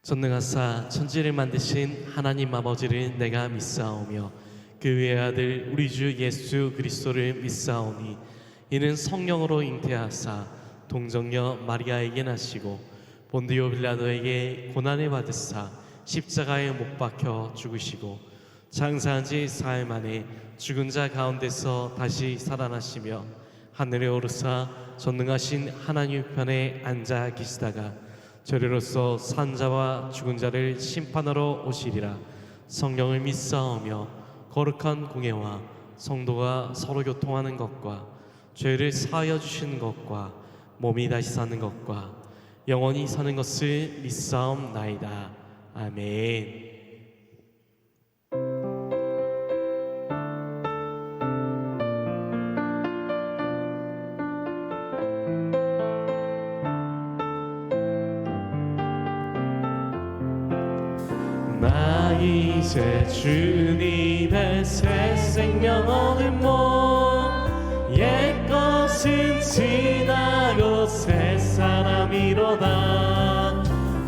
전능하사 천지를 만드신 하나님 아버지를 내가 믿사오며 그 외아들 우리 주 예수 그리스도를 믿사오니 이는 성령으로 잉태하사 동정녀 마리아에게 나시고 본디오 빌라도에게 고난을 받으사 십자가에 못 박혀 죽으시고 장사한 지 사흘 만에 죽은 자 가운데서 다시 살아나시며 하늘에 오르사 전능하신 하나님 편에 앉아 계시다가 저리로서 산 자와 죽은 자를 심판하러 오시리라. 성령을 믿사오며 거룩한 공예와 성도가 서로 교통하는 것과 죄를 사하여 주시는 것과 몸이 다시 사는 것과 영원히 사는 것을 믿사옵나이다. 아멘. 나 이제 주님의 새 생명 얻은 몸 옛것은 지나고 새 사람이로다.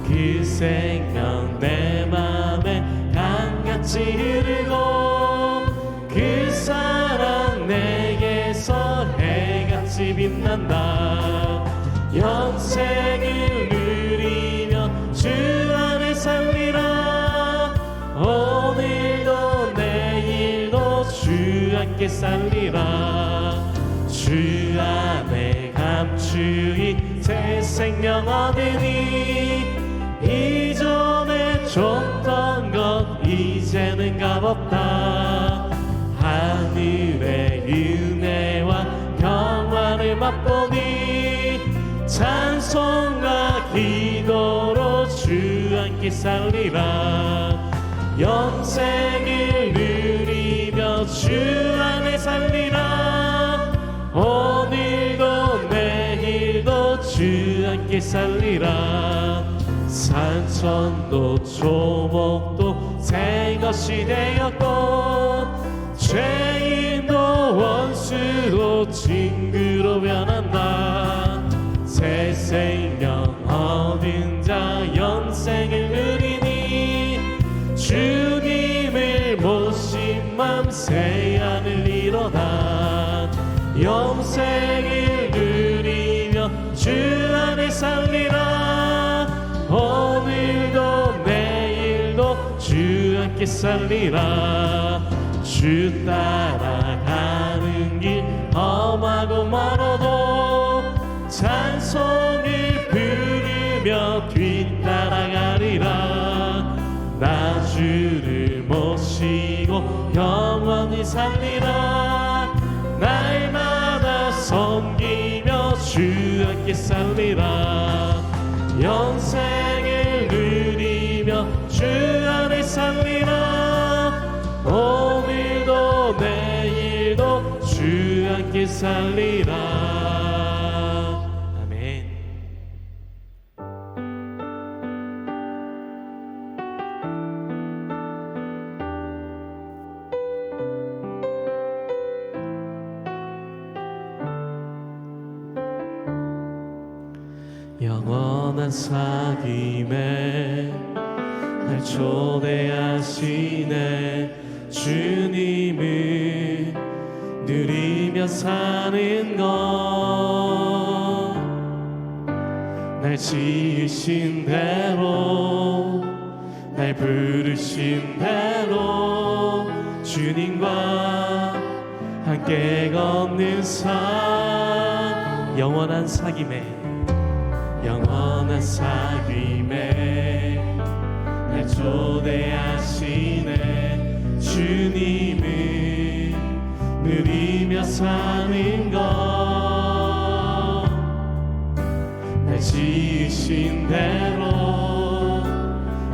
그 생명 내 맘에 강같이 흐르고 그 사랑 내게서 해같이 빛난다. 영생을 누리며 주 안에 살리라. 오늘도 내일도 주 함께 살리라. 주 안에 감추인 새 생명 얻으니 이전에 줬던 것 이제는 값없다. 하늘의 은혜와 평안을 맛보니 찬송과 기도로 주 함께 살리라. 영생을 누리며 주 안에 살리라. 오늘도 내일도 주 함께 살리라. 산천도 초목도 새 것이 되었고 죄인도 원수도 친구로 변한다. 새 생명 얻은 자 영생을 누리니 주님을 모신 맘 새하늘 이로다. 영생을 누리며 주 안에 살리라. 오늘도 내일도 주 함께 살리라. 주 따라가는 길 험하고 멀어도 찬송을 부르며 뒤따라가리라. 나 주를 모시고 영원히 살리라. 날마다 섬기며 주 함께 살리라. 영생을 누리며 주 안에 살리라. 오늘도 내일도 주 함께 살리라. 영원한 사귐에 날 초대하시네. 주님을 누리며 사는 것 날 지으신 대로 날 부르신 대로 주님과 함께 걷는 삶. 영원한 사귐에 영원한 사귐에 날 초대하시네. 주님을 누리며 사는 것 날 지으신 대로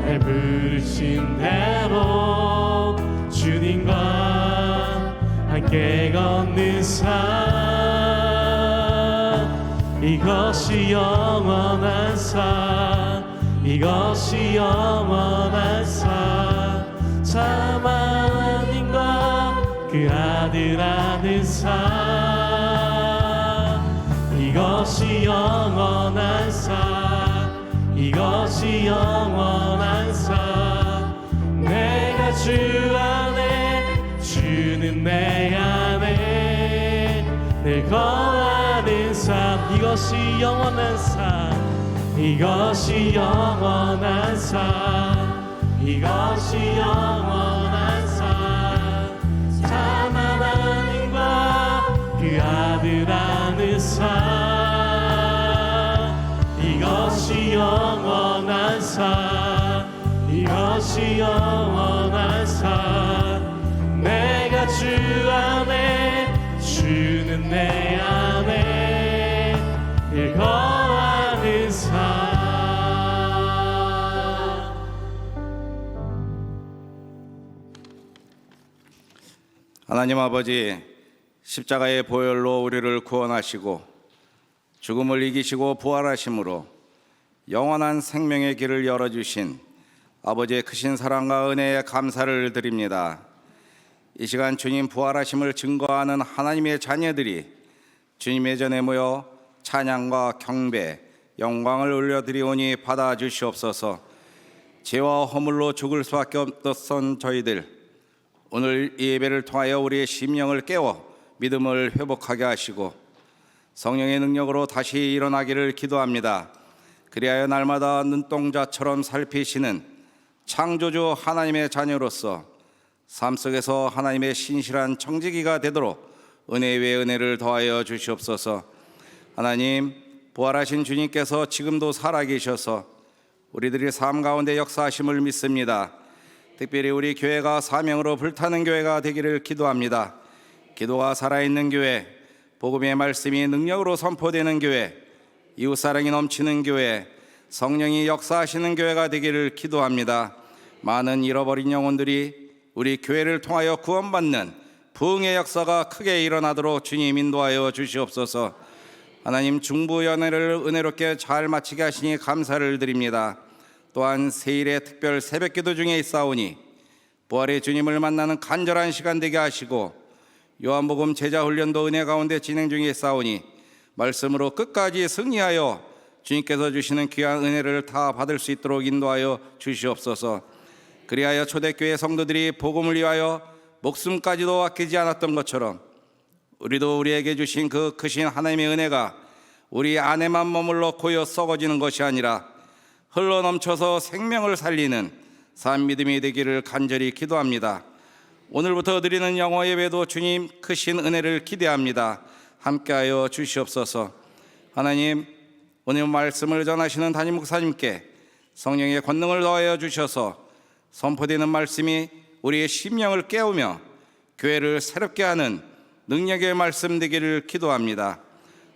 날 부르신 대로 주님과 함께 걷는 삶. 이것이 영원한 삶. 이것이 영원한 삶. 참 하나님과 그 아들 아는 삶. 이것이 영원한 삶. 이것이 영원한 삶. 내가 주 안에 주는 내 안에 늘 거하는 삶. 이것이 영원한 삶. 이것이 영원한 삶. 이것이 영원한 삶. 참 하나님과 그 아들 안의 삶. 이것이 영원한 삶. 이것이 영원한 삶. 내가 주 안에 주는 내 안에 늘 거하는 삶. 하나님 아버지, 십자가의 보혈로 우리를 구원하시고 죽음을 이기시고 부활하심으로 영원한 생명의 길을 열어주신 아버지의 크신 사랑과 은혜에 감사를 드립니다. 이 시간 주님 부활하심을 증거하는 하나님의 자녀들이 주님의 전에 모여 찬양과 경배, 영광을 올려드리오니 받아주시옵소서. 죄와 허물로 죽을 수밖에 없었던 저희들, 오늘 이 예배를 통하여 우리의 심령을 깨워 믿음을 회복하게 하시고 성령의 능력으로 다시 일어나기를 기도합니다. 그리하여 날마다 눈동자처럼 살피시는 창조주 하나님의 자녀로서 삶 속에서 하나님의 신실한 청지기가 되도록 은혜 위에 은혜를 더하여 주시옵소서. 하나님, 부활하신 주님께서 지금도 살아계셔서 우리들의 삶 가운데 역사하심을 믿습니다. 특별히 우리 교회가 사명으로 불타는 교회가 되기를 기도합니다. 기도가 살아있는 교회, 복음의 말씀이 능력으로 선포되는 교회, 이웃사랑이 넘치는 교회, 성령이 역사하시는 교회가 되기를 기도합니다. 많은 잃어버린 영혼들이 우리 교회를 통하여 구원받는 부흥의 역사가 크게 일어나도록 주님 인도하여 주시옵소서. 하나님, 중부 연회를 은혜롭게 잘 마치게 하시니 감사를 드립니다. 또한 세일의 특별 새벽기도 중에 있사오니 부활의 주님을 만나는 간절한 시간 되게 하시고 요한복음 제자훈련도 은혜 가운데 진행 중에 있사오니 말씀으로 끝까지 승리하여 주님께서 주시는 귀한 은혜를 다 받을 수 있도록 인도하여 주시옵소서. 그리하여 초대교회 성도들이 복음을 위하여 목숨까지도 아끼지 않았던 것처럼 우리도 우리에게 주신 그 크신 하나님의 은혜가 우리 안에만 머물러 고여 썩어지는 것이 아니라 흘러넘쳐서 생명을 살리는 산 믿음이 되기를 간절히 기도합니다. 오늘부터 드리는 영어 예배도 주님 크신 은혜를 기대합니다. 함께하여 주시옵소서. 하나님, 오늘 말씀을 전하시는 담임 목사님께 성령의 권능을 더하여 주셔서 선포되는 말씀이 우리의 심령을 깨우며 교회를 새롭게 하는 능력의 말씀 되기를 기도합니다.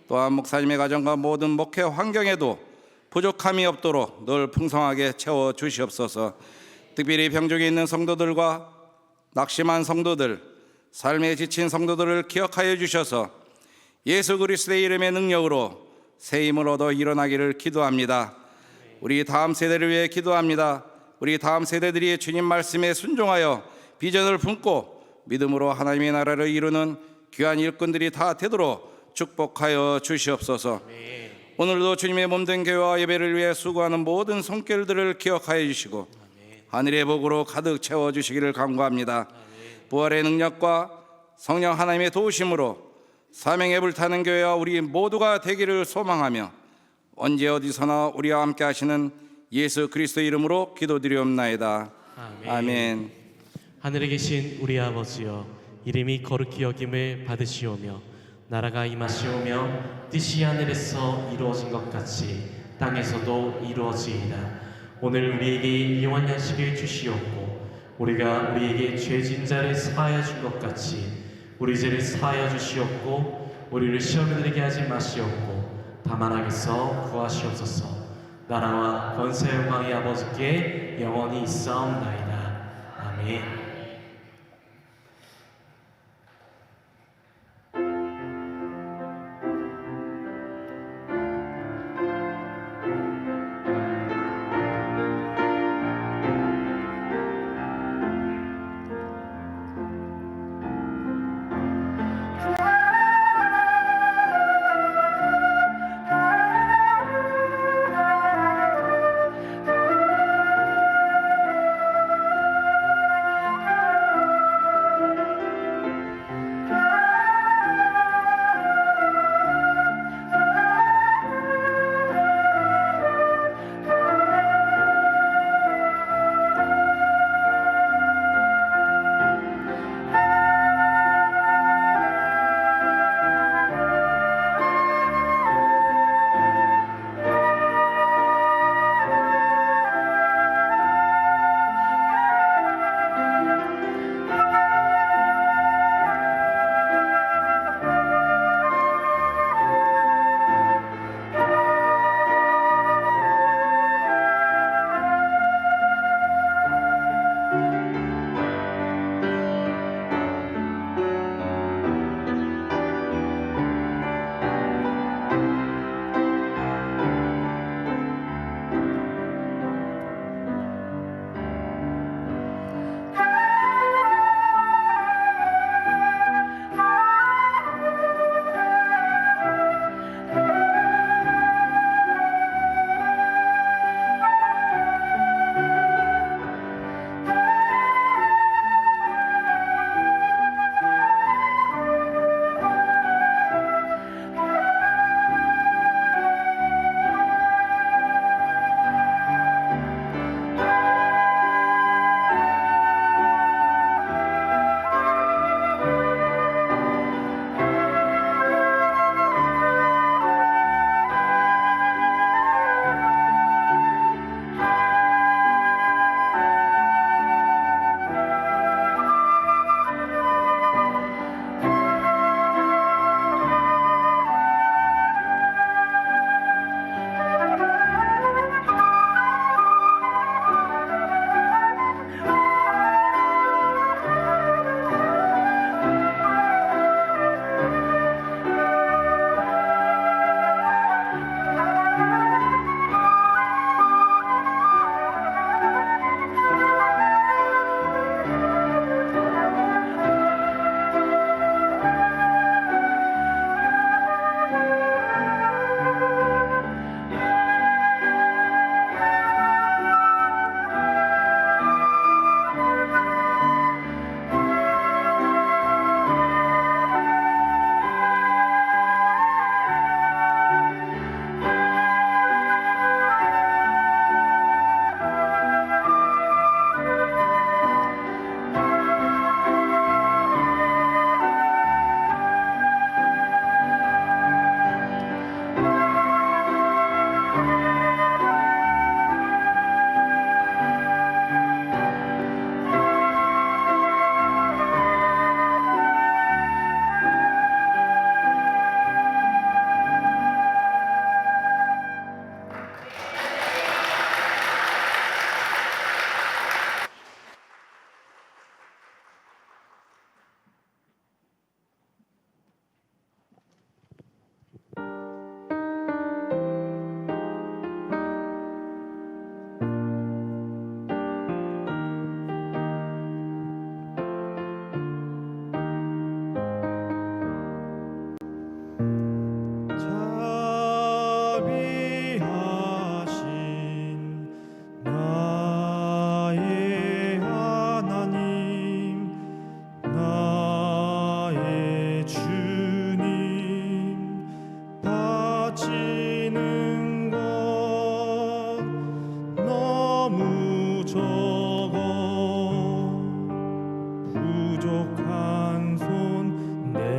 또한 목사님의 가정과 모든 목회 환경에도 부족함이 없도록 늘 풍성하게 채워 주시옵소서. 특별히 병중에 있는 성도들과 낙심한 성도들, 삶에 지친 성도들을 기억하여 주셔서 예수 그리스도의 이름의 능력으로 새 힘을 얻어 일어나기를 기도합니다. 우리 다음 세대를 위해 기도합니다. 우리 다음 세대들이 주님 말씀에 순종하여 비전을 품고 믿음으로 하나님의 나라를 이루는 귀한 일꾼들이 다 되도록 축복하여 주시옵소서. 오늘도 주님의 몸된 교회와 예배를 위해 수고하는 모든 손길들을 기억하여 주시고 하늘의 복으로 가득 채워주시기를 간구합니다. 부활의 능력과 성령 하나님의 도우심으로 사명에 불타는 교회와 우리 모두가 되기를 소망하며 언제 어디서나 우리와 함께 하시는 예수 그리스도 이름으로 기도드리옵나이다. 아멘. 하늘에 계신 우리 아버지여, 이름이 거룩히 여김을 받으시오며 나라가 임하시오며 뜻이 하늘에서 이루어진 것 같이 땅에서도 이루어지이다. 오늘 우리에게 영원 양식을 주시옵고 우리가 우리에게 죄진 자를 사하여 준 것 같이 우리 죄를 사하여 주시옵고 우리를 시험에 들게 하지 마시옵고 다만 악에서 구하시옵소서. 나라와 권세 영광이 아버지께 영원히 있사옵나이다. 아멘.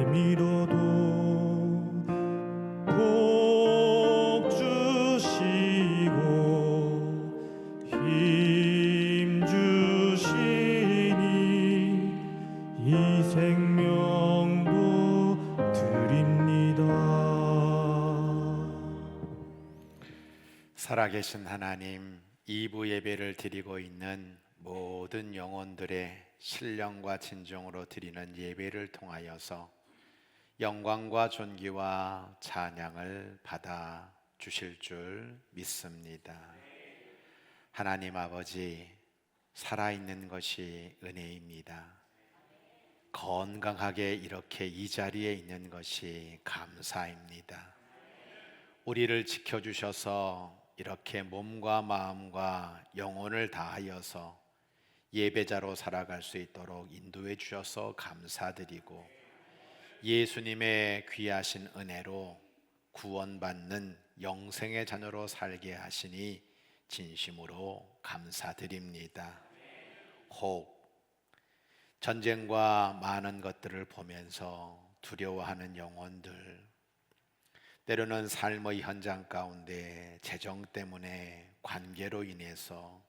내밀어도 복 주시고 힘 주시니 이 생명도 드립니다. 살아계신 하나님, 2부 예배를 드리고 있는 모든 영혼들의 신령과 진정으로 드리는 예배를 통하여서 영광과 존귀와 찬양을 받아 주실 줄 믿습니다. 하나님 아버지, 살아있는 것이 은혜입니다. 건강하게 이렇게 이 자리에 있는 것이 감사입니다. 우리를 지켜주셔서 이렇게 몸과 마음과 영혼을 다하여서 예배자로 살아갈 수 있도록 인도해 주셔서 감사드리고, 예수님의 귀하신 은혜로 구원받는 영생의 자녀로 살게 하시니 진심으로 감사드립니다. 혹 전쟁과 많은 것들을 보면서 두려워하는 영혼들, 때로는 삶의 현장 가운데 재정 때문에, 관계로 인해서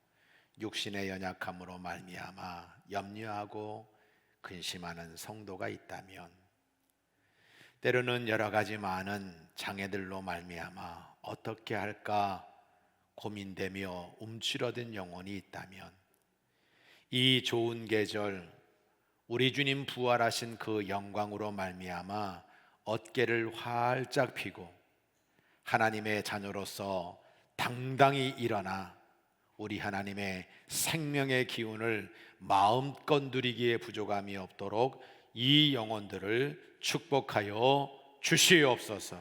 육신의 연약함으로 말미암아 염려하고 근심하는 성도가 있다면, 때로는 여러 가지 많은 장애들로 말미암아 어떻게 할까 고민되며 움츠러든 영혼이 있다면, 이 좋은 계절, 우리 주님 부활하신 그 영광으로 말미암아 어깨를 활짝 펴고 하나님의 자녀로서 당당히 일어나 우리 하나님의 생명의 기운을 마음껏 누리기에 부족함이 없도록 이 영혼들을 축복하여 주시옵소서.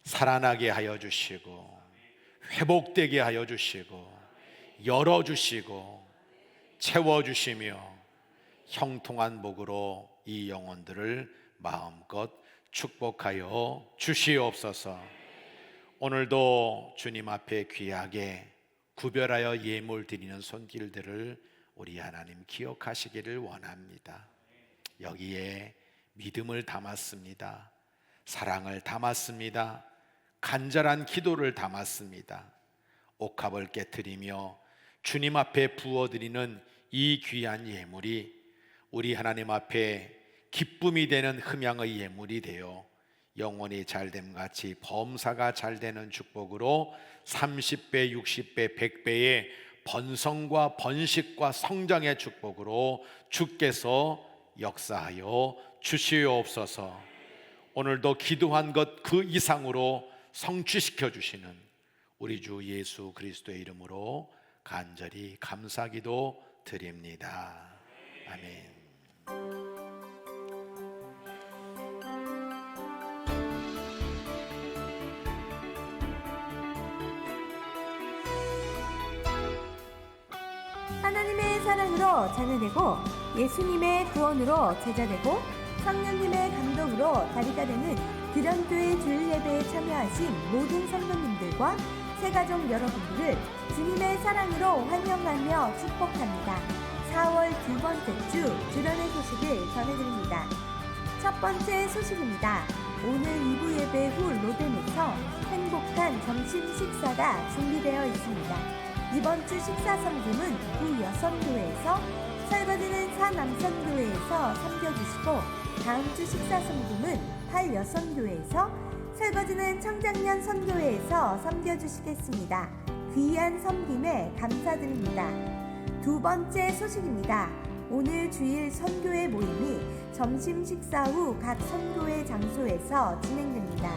살아나게 하여 주시고, 회복되게 하여 주시고, 열어주시고, 채워주시며 형통한 복으로 이 영혼들을 마음껏 축복하여 주시옵소서. 오늘도 주님 앞에 귀하게 구별하여 예물 드리는 손길들을 우리 하나님 기억하시기를 원합니다. 여기에 믿음을 담았습니다. 사랑을 담았습니다. 간절한 기도를 담았습니다. 옥합을 깨트리며 주님 앞에 부어드리는 이 귀한 예물이 우리 하나님 앞에 기쁨이 되는 흠양의 예물이 되어 영혼이 잘됨 같이 범사가 잘되는 축복으로 30배, 60배, 100배의 번성과 번식과 성장의 축복으로 주께서 역사하여 주시옵소서. 오늘도 기도한 것 그 이상으로 성취시켜 주시는 우리 주 예수 그리스도의 이름으로 간절히 감사기도 드립니다. 아멘. 하나님의 사랑으로 자녀되고 예수님의 구원으로 제자되고 성령님의 감동으로 다리가 되는 드련교회 주일 예배에 참여하신 모든 성도님들과 새가족 여러분들을 주님의 사랑으로 환영하며 축복합니다. 4월 두 번째 주 주련의 소식을 전해드립니다. 첫 번째 소식입니다. 오늘 2부 예배 후 로덴에서 행복한 점심 식사가 준비되어 있습니다. 이번 주 식사 섬김은 구 여선교회에서, 설거지는 사 남선교회에서 섬겨주시고, 다음 주 식사 섬김은 8 여선교회에서, 설거지는 청장년 선교회에서 섬겨주시겠습니다. 귀한 섬김에 감사드립니다. 두 번째 소식입니다. 오늘 주일 선교회 모임이 점심 식사 후 각 선교회 장소에서 진행됩니다.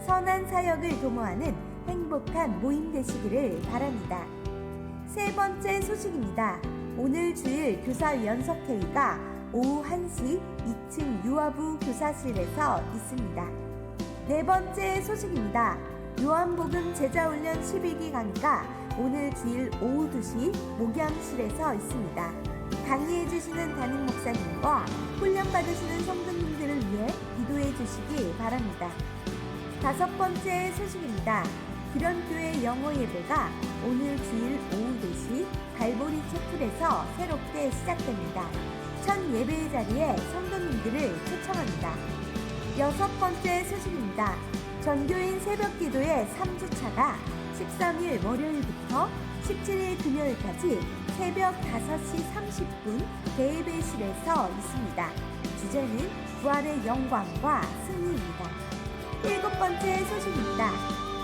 선한 사역을 도모하는 행복한 모임 되시기를 바랍니다. 세 번째 소식입니다. 오늘 주일 교사위원석회의가 오후 1시 2층 유아부 교사실에서 있습니다. 네 번째 소식입니다. 요한복음 제자훈련 12기 강의가 오늘 주일 오후 2시 목양실에서 있습니다. 강의해 주시는 담임 목사님과 훈련 받으시는 성도님들을 위해 기도해 주시기 바랍니다. 다섯 번째 소식입니다. 드련교회 영어 예배가 오늘 주일 오후 4시 갈보리 채플에서 새롭게 시작됩니다. 첫 예배의 자리에 성도님들을 초청합니다. 여섯 번째 소식입니다. 전교인 새벽 기도의 3주차가 13일 월요일부터 17일 금요일까지 새벽 5시 30분 대예배실에서 있습니다. 주제는 부활의 영광과 승리입니다. 일곱 번째 소식입니다.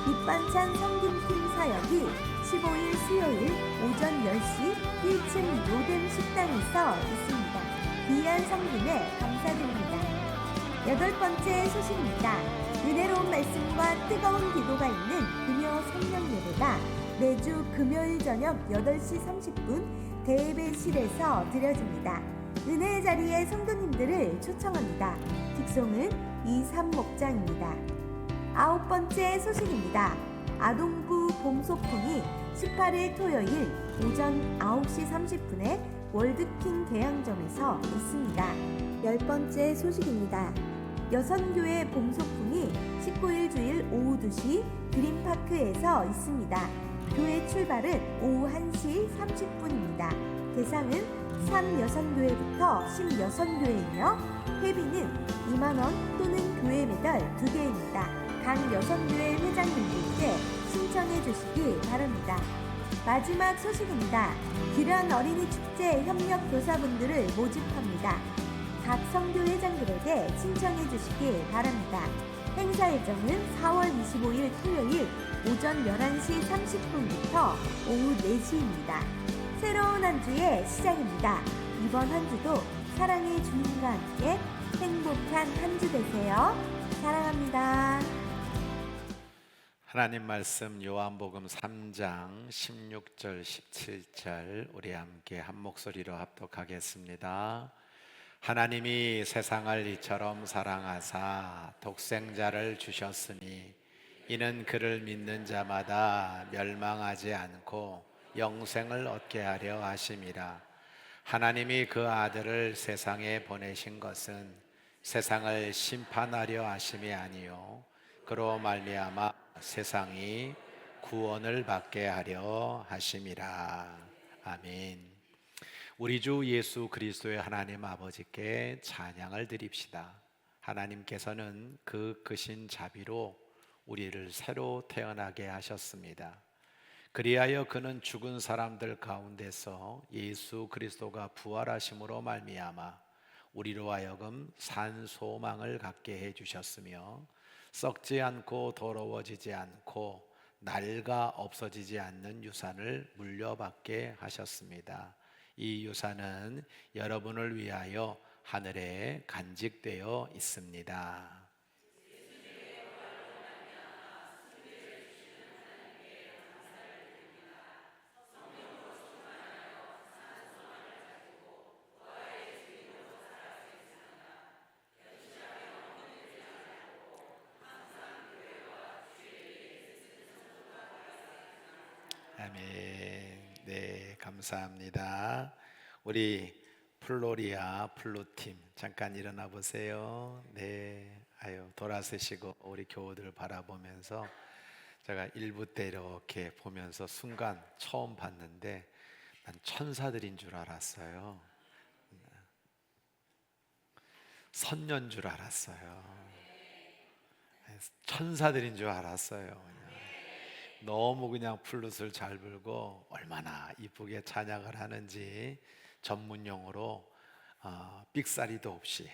밑반찬 섬김팀 사역이 15일 수요일 오전 10시 1층 로뎀 식당에서 있습니다. 귀한 성김에 감사드립니다. 여덟 번째 소식입니다. 은혜로운 말씀과 뜨거운 기도가 있는 금요 성령 예배가 매주 금요일 저녁 8시 30분 대예배실에서 드려집니다. 은혜의 자리에 성도님들을 초청합니다. 직송은 이삼목장입니다. 아홉 번째 소식입니다. 아동부 봄소풍이 18일 토요일 오전 9시 30분에 월드킹 대양점에서 있습니다. 열 번째 소식입니다. 여선교회 봄소풍이 19일 주일 오후 2시 그린파크에서 있습니다. 교회 출발은 오후 1시 30분입니다. 대상은 3여선교회부터 10여선교회이며 회비는 2만원 또는 교회 매달 2개입니다. 각 여선교회 회장님들께 신청해 주시기 바랍니다. 마지막 소식입니다. 규련 어린이 축제 협력 교사분들을 모집합니다. 각 선교 회장들에게 신청해 주시기 바랍니다. 행사 일정은 4월 25일 토요일 오전 11시 30분부터 오후 4시입니다. 새로운 한 주의 시작입니다. 이번 한 주도 사랑의 주님과 함께 행복한 한 주 되세요. 사랑합니다. 하나님 말씀 요한복음 3장 16절 17절 우리 함께 한 목소리로 합독하겠습니다. 하나님이 세상을 이처럼 사랑하사 독생자를 주셨으니 이는 그를 믿는 자마다 멸망하지 않고 영생을 얻게 하려 하심이라. 하나님이 그 아들을 세상에 보내신 것은 세상을 심판하려 하심이 아니요 그로 말미암아 세상이 구원을 받게 하려 하심이라. 아멘. 우리 주 예수 그리스도의 하나님 아버지께 찬양을 드립시다. 하나님께서는 그 크신 자비로 우리를 새로 태어나게 하셨습니다. 그리하여 그는 죽은 사람들 가운데서 예수 그리스도가 부활하심으로 말미암아 우리로 하여금 산 소망을 갖게 해주셨으며 썩지 않고 더러워지지 않고 낡아 없어지지 않는 유산을 물려받게 하셨습니다. 이 유산은 여러분을 위하여 하늘에 간직되어 있습니다. 아멘. 네, 감사합니다. 우리 플로리아 플루팀 잠깐 일어나 보세요. 네, 아유 돌아서시고 우리 교우들 바라보면서 제가 1부 때 이렇게 보면서 순간 처음 봤는데 난 천사들인 줄 알았어요. 선녀인 줄 알았어요. 천사들인 줄 알았어요. 너무 그냥 플룻을 잘 불고 얼마나 이쁘게 찬양을 하는지 전문용어로 삑사리도 없이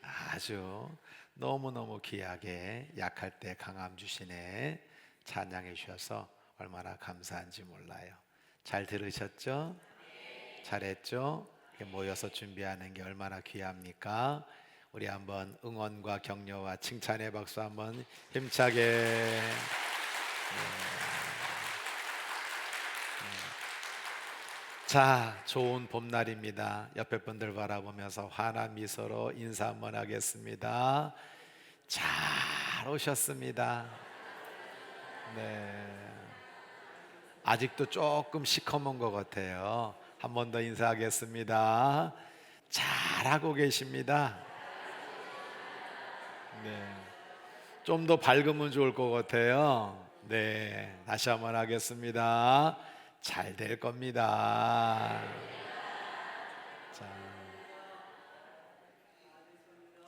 아주 너무너무 귀하게 약할 때 강함 주시네 찬양해 주셔서 얼마나 감사한지 몰라요. 잘 들으셨죠? 잘했죠? 모여서 준비하는 게 얼마나 귀합니까? 우리 한번 응원과 격려와 칭찬의 박수 한번 힘차게. 자, 좋은 봄날입니다. 옆에 분들 바라보면서 환한 미소로 인사 한번 하겠습니다. 잘 오셨습니다. 네, 아직도 조금 시커먼 것 같아요. 한 번 더 인사하겠습니다. 잘하고 계십니다. 네, 좀 더 밝으면 좋을 것 같아요. 네, 다시 한번 하겠습니다. 잘 될 겁니다. 자,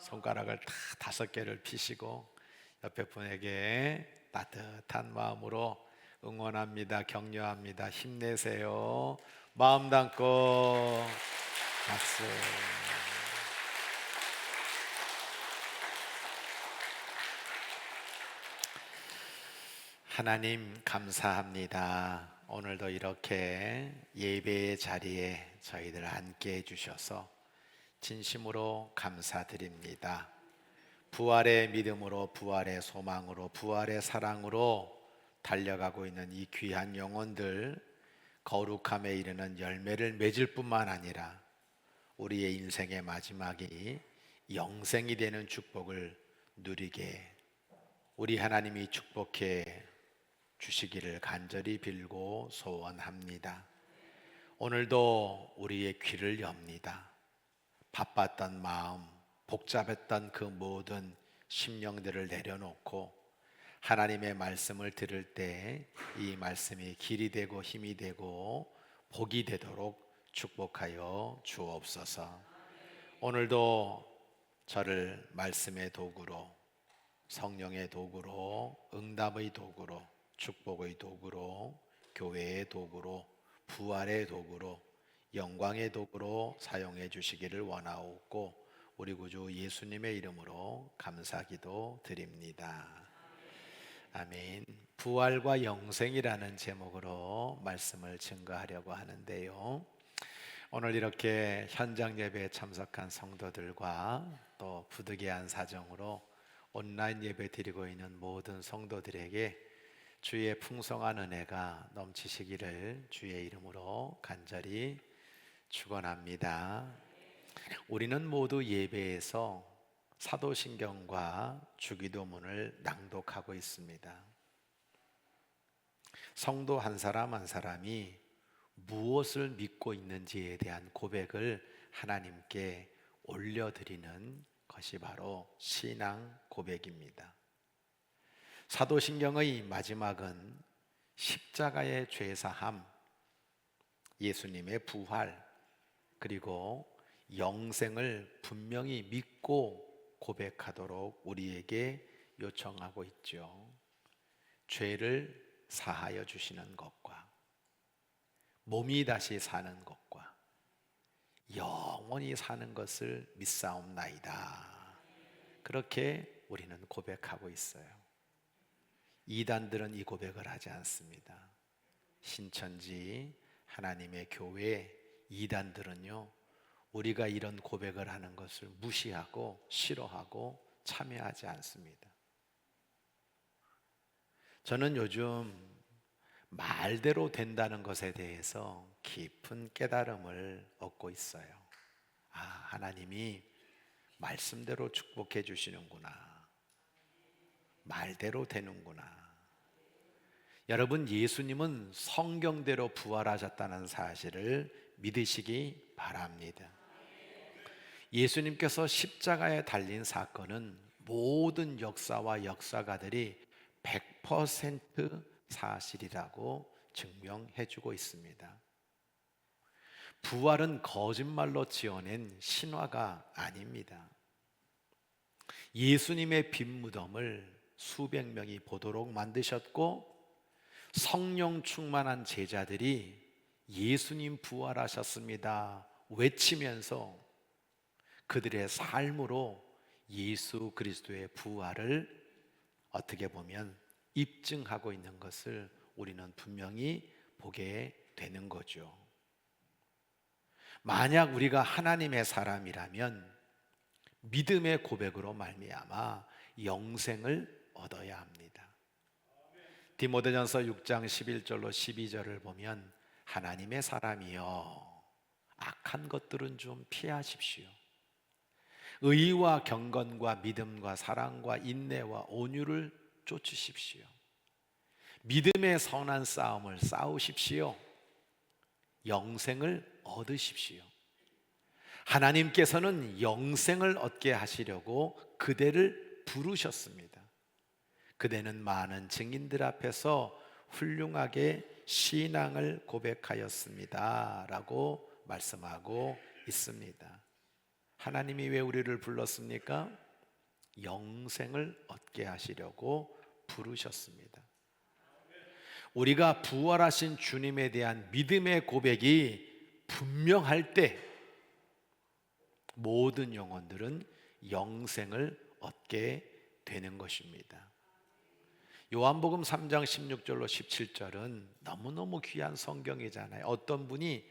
손가락을 다 5개를 피시고 옆에 분에게 따뜻한 마음으로 응원합니다. 격려합니다. 힘내세요. 마음 담고 박수. 하나님 감사합니다. 오늘도 이렇게 예배의 자리에 저희들 함께 해주셔서 진심으로 감사드립니다. 부활의 믿음으로, 부활의 소망으로, 부활의 사랑으로 달려가고 있는 이 귀한 영혼들, 거룩함에 이르는 열매를 맺을 뿐만 아니라 우리의 인생의 마지막이 영생이 되는 축복을 누리게 우리 하나님이 축복해 주시기를 간절히 빌고 소원합니다. 오늘도 우리의 귀를 엽니다. 바빴던 마음, 복잡했던 그 모든 심령들을 내려놓고 하나님의 말씀을 들을 때 이 말씀이 길이 되고 힘이 되고 복이 되도록 축복하여 주옵소서. 오늘도 저를 말씀의 도구로, 성령의 도구로, 응답의 도구로, 축복의 도구로, 교회의 도구로, 부활의 도구로, 영광의 도구로 사용해 주시기를 원하옵고 우리 구주 예수님의 이름으로 감사기도 드립니다. 아멘. 부활과 영생이라는 제목으로 말씀을 증거하려고 하는데요, 오늘 이렇게 현장 예배에 참석한 성도들과 또 부득이한 사정으로 온라인 예배 드리고 있는 모든 성도들에게 주의 풍성한 은혜가 넘치시기를 주의 이름으로 간절히 축원합니다. 우리는 모두 예배에서 사도신경과 주기도문을 낭독하고 있습니다. 성도 한 사람 한 사람이 무엇을 믿고 있는지에 대한 고백을 하나님께 올려드리는 것이 바로 신앙 고백입니다. 사도신경의 마지막은 십자가의 죄사함, 예수님의 부활, 그리고 영생을 분명히 믿고 고백하도록 우리에게 요청하고 있죠. 죄를 사하여 주시는 것과 몸이 다시 사는 것과 영원히 사는 것을 믿사옵나이다. 그렇게 우리는 고백하고 있어요. 이단들은 이 고백을 하지 않습니다. 신천지 하나님의 교회 이단들은요, 우리가 이런 고백을 하는 것을 무시하고 싫어하고 참여하지 않습니다. 저는 요즘 말대로 된다는 것에 대해서 깊은 깨달음을 얻고 있어요. 아, 하나님이 말씀대로 축복해 주시는구나. 말대로 되는구나. 여러분, 예수님은 성경대로 부활하셨다는 사실을 믿으시기 바랍니다. 예수님께서 십자가에 달린 사건은 모든 역사와 역사가들이 100% 사실이라고 증명해 주고 있습니다. 부활은 거짓말로 지어낸 신화가 아닙니다. 예수님의 빈 무덤을 수백 명이 보도록 만드셨고, 성령 충만한 제자들이 예수님 부활하셨습니다 외치면서 그들의 삶으로 예수 그리스도의 부활을 어떻게 보면 입증하고 있는 것을 우리는 분명히 보게 되는 거죠. 만약 우리가 하나님의 사람이라면 믿음의 고백으로 말미암아 영생을 얻어야 합니다. 디모데전서 6장 11절로 12절을 보면 하나님의 사람이여 악한 것들은 좀 피하십시오. 의와 경건과 믿음과 사랑과 인내와 온유를 쫓으십시오. 믿음의 선한 싸움을 싸우십시오. 영생을 얻으십시오. 하나님께서는 영생을 얻게 하시려고 그대를 부르셨습니다. 그대는 많은 증인들 앞에서 훌륭하게 신앙을 고백하였습니다 라고 말씀하고 있습니다. 하나님이 왜 우리를 불렀습니까? 영생을 얻게 하시려고 부르셨습니다. 우리가 부활하신 주님에 대한 믿음의 고백이 분명할 때 모든 영혼들은 영생을 얻게 되는 것입니다. 요한복음 3장 16절로 17절은 너무너무 귀한 성경이잖아요. 어떤 분이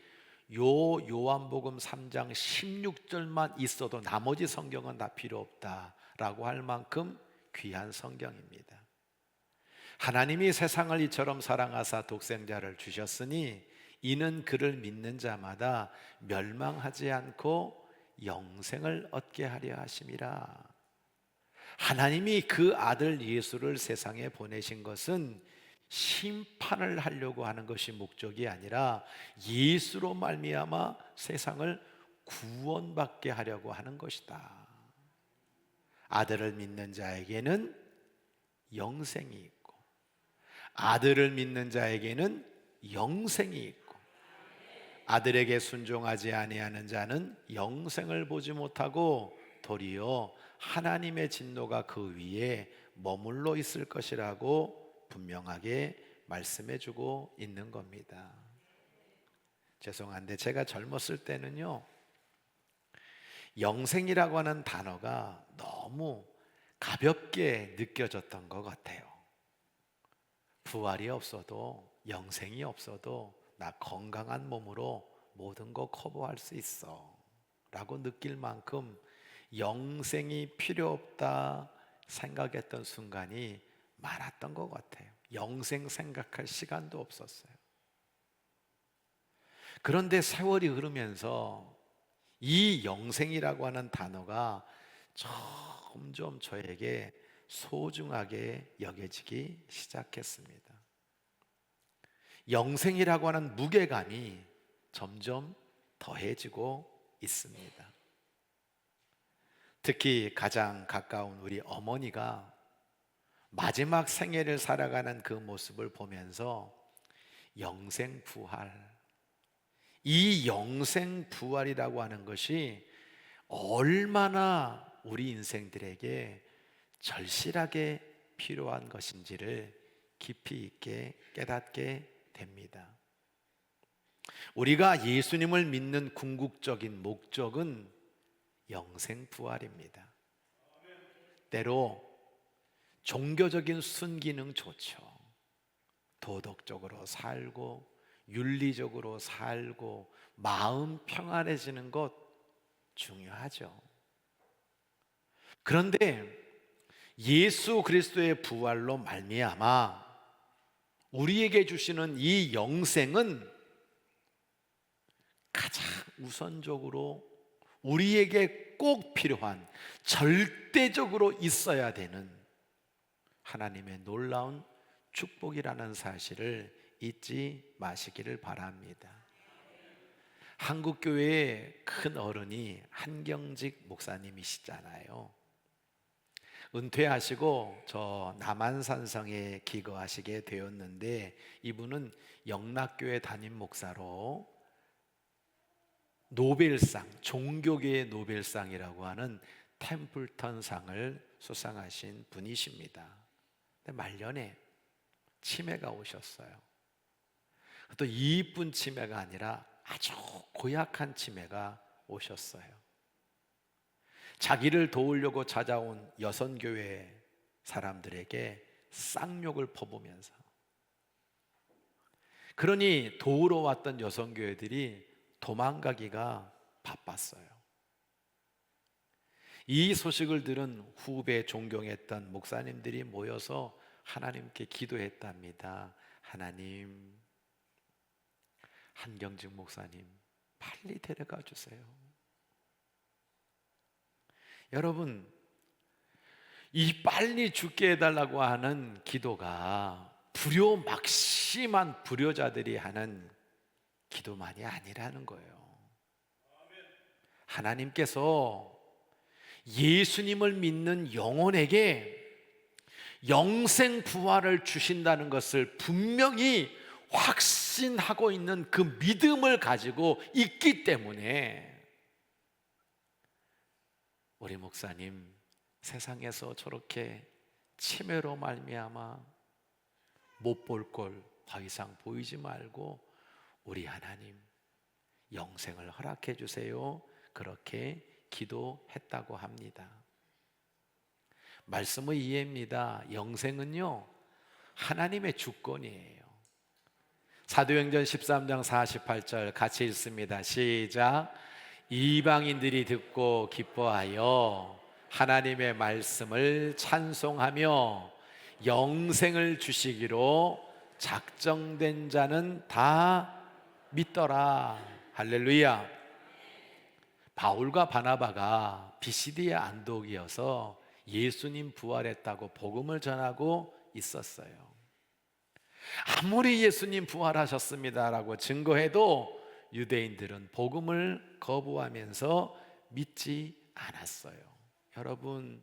요한복음 3장 16절만 있어도 나머지 성경은 다 필요 없다라고 할 만큼 귀한 성경입니다. 하나님이 세상을 이처럼 사랑하사 독생자를 주셨으니 이는 그를 믿는 자마다 멸망하지 않고 영생을 얻게 하려 하심이라. 하나님이 그 아들 예수를 세상에 보내신 것은 심판을 하려고 하는 것이 목적이 아니라 예수로 말미암아 세상을 구원받게 하려고 하는 것이다. 아들을 믿는 자에게는 영생이 있고 아들을 믿는 자에게는 영생이 있고 아들에게 순종하지 아니하는 자는 영생을 보지 못하고 도리어 하나님의 진노가 그 위에 머물러 있을 것이라고 분명하게 말씀해주고 있는 겁니다. 죄송한데 제가 젊었을 때는요, 영생이라고 하는 단어가 너무 가볍게 느껴졌던 것 같아요. 부활이 없어도, 영생이 없어도 나 건강한 몸으로 모든 거 커버할 수 있어 라고 느낄 만큼 영생이 필요 없다 생각했던 순간이 많았던 것 같아요. 영생 생각할 시간도 없었어요. 그런데 세월이 흐르면서 이 영생이라고 하는 단어가 점점 저에게 소중하게 여겨지기 시작했습니다. 영생이라고 하는 무게감이 점점 더해지고 있습니다. 특히 가장 가까운 우리 어머니가 마지막 생애를 살아가는 그 모습을 보면서 영생 부활, 이 영생 부활이라고 하는 것이 얼마나 우리 인생들에게 절실하게 필요한 것인지를 깊이 있게 깨닫게 됩니다. 우리가 예수님을 믿는 궁극적인 목적은 영생 부활입니다. 때로 종교적인 순기능 좋죠. 도덕적으로 살고 윤리적으로 살고 마음 평안해지는 것 중요하죠. 그런데 예수 그리스도의 부활로 말미암아 우리에게 주시는 이 영생은 가장 우선적으로 우리에게 꼭 필요한, 절대적으로 있어야 되는 하나님의 놀라운 축복이라는 사실을 잊지 마시기를 바랍니다. 한국교회의 큰 어른이 한경직 목사님이시잖아요. 은퇴하시고 저 남한산성에 기거하시게 되었는데 이분은 영락교회 담임 목사로 노벨상, 종교계의 노벨상이라고 하는 템플턴상을 수상하신 분이십니다. 근데 말년에 치매가 오셨어요. 또 이쁜 치매가 아니라 아주 고약한 치매가 오셨어요. 자기를 도우려고 찾아온 여선교회 사람들에게 쌍욕을 퍼부면서, 그러니 도우러 왔던 여선교회들이 도망가기가 바빴어요. 이 소식을 들은 후배 존경했던 목사님들이 모여서 하나님께 기도했답니다. 하나님, 한경직 목사님 빨리 데려가 주세요. 여러분, 이 빨리 죽게 해달라고 하는 기도가 불효막심한 불효자들이 하는 기도만이 아니라는 거예요. 하나님께서 예수님을 믿는 영혼에게 영생 부활을 주신다는 것을 분명히 확신하고 있는 그 믿음을 가지고 있기 때문에 우리 목사님 세상에서 저렇게 치매로 말미암아 못 볼 걸 더 이상 보이지 말고 우리 하나님 영생을 허락해 주세요. 그렇게 기도했다고 합니다. 말씀의 이해입니다. 영생은요, 하나님의 주권이에요. 사도행전 13장 48절 같이 읽습니다. 시작. 이방인들이 듣고 기뻐하여 하나님의 말씀을 찬송하며 영생을 주시기로 작정된 자는 다 믿더라. 할렐루야. 바울과 바나바가 비시디아 안독이어서 예수님 부활했다고 복음을 전하고 있었어요. 아무리 예수님 부활하셨습니다라고 증거해도 유대인들은 복음을 거부하면서 믿지 않았어요. 여러분,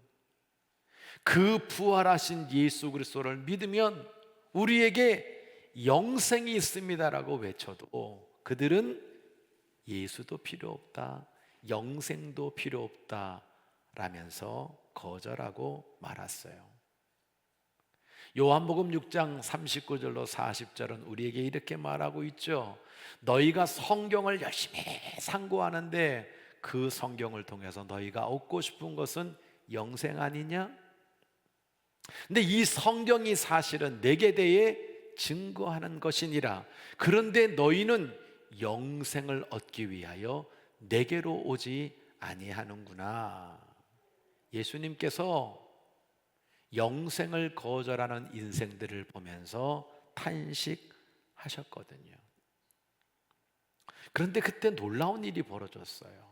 그 부활하신 예수 그리스도를 믿으면 우리에게 영생이 있습니다라고 외쳐도 그들은 예수도 필요 없다, 영생도 필요 없다 라면서 거절하고 말았어요. 요한복음 6장 39절로 40절은 우리에게 이렇게 말하고 있죠. 너희가 성경을 열심히 상고하는데 그 성경을 통해서 너희가 얻고 싶은 것은 영생 아니냐? 근데 이 성경이 사실은 내게 대해 증거하는 것이니라. 그런데 너희는 영생을 얻기 위하여 내게로 오지 아니하는구나. 예수님께서 영생을 거절하는 인생들을 보면서 탄식하셨거든요. 그런데 그때 놀라운 일이 벌어졌어요.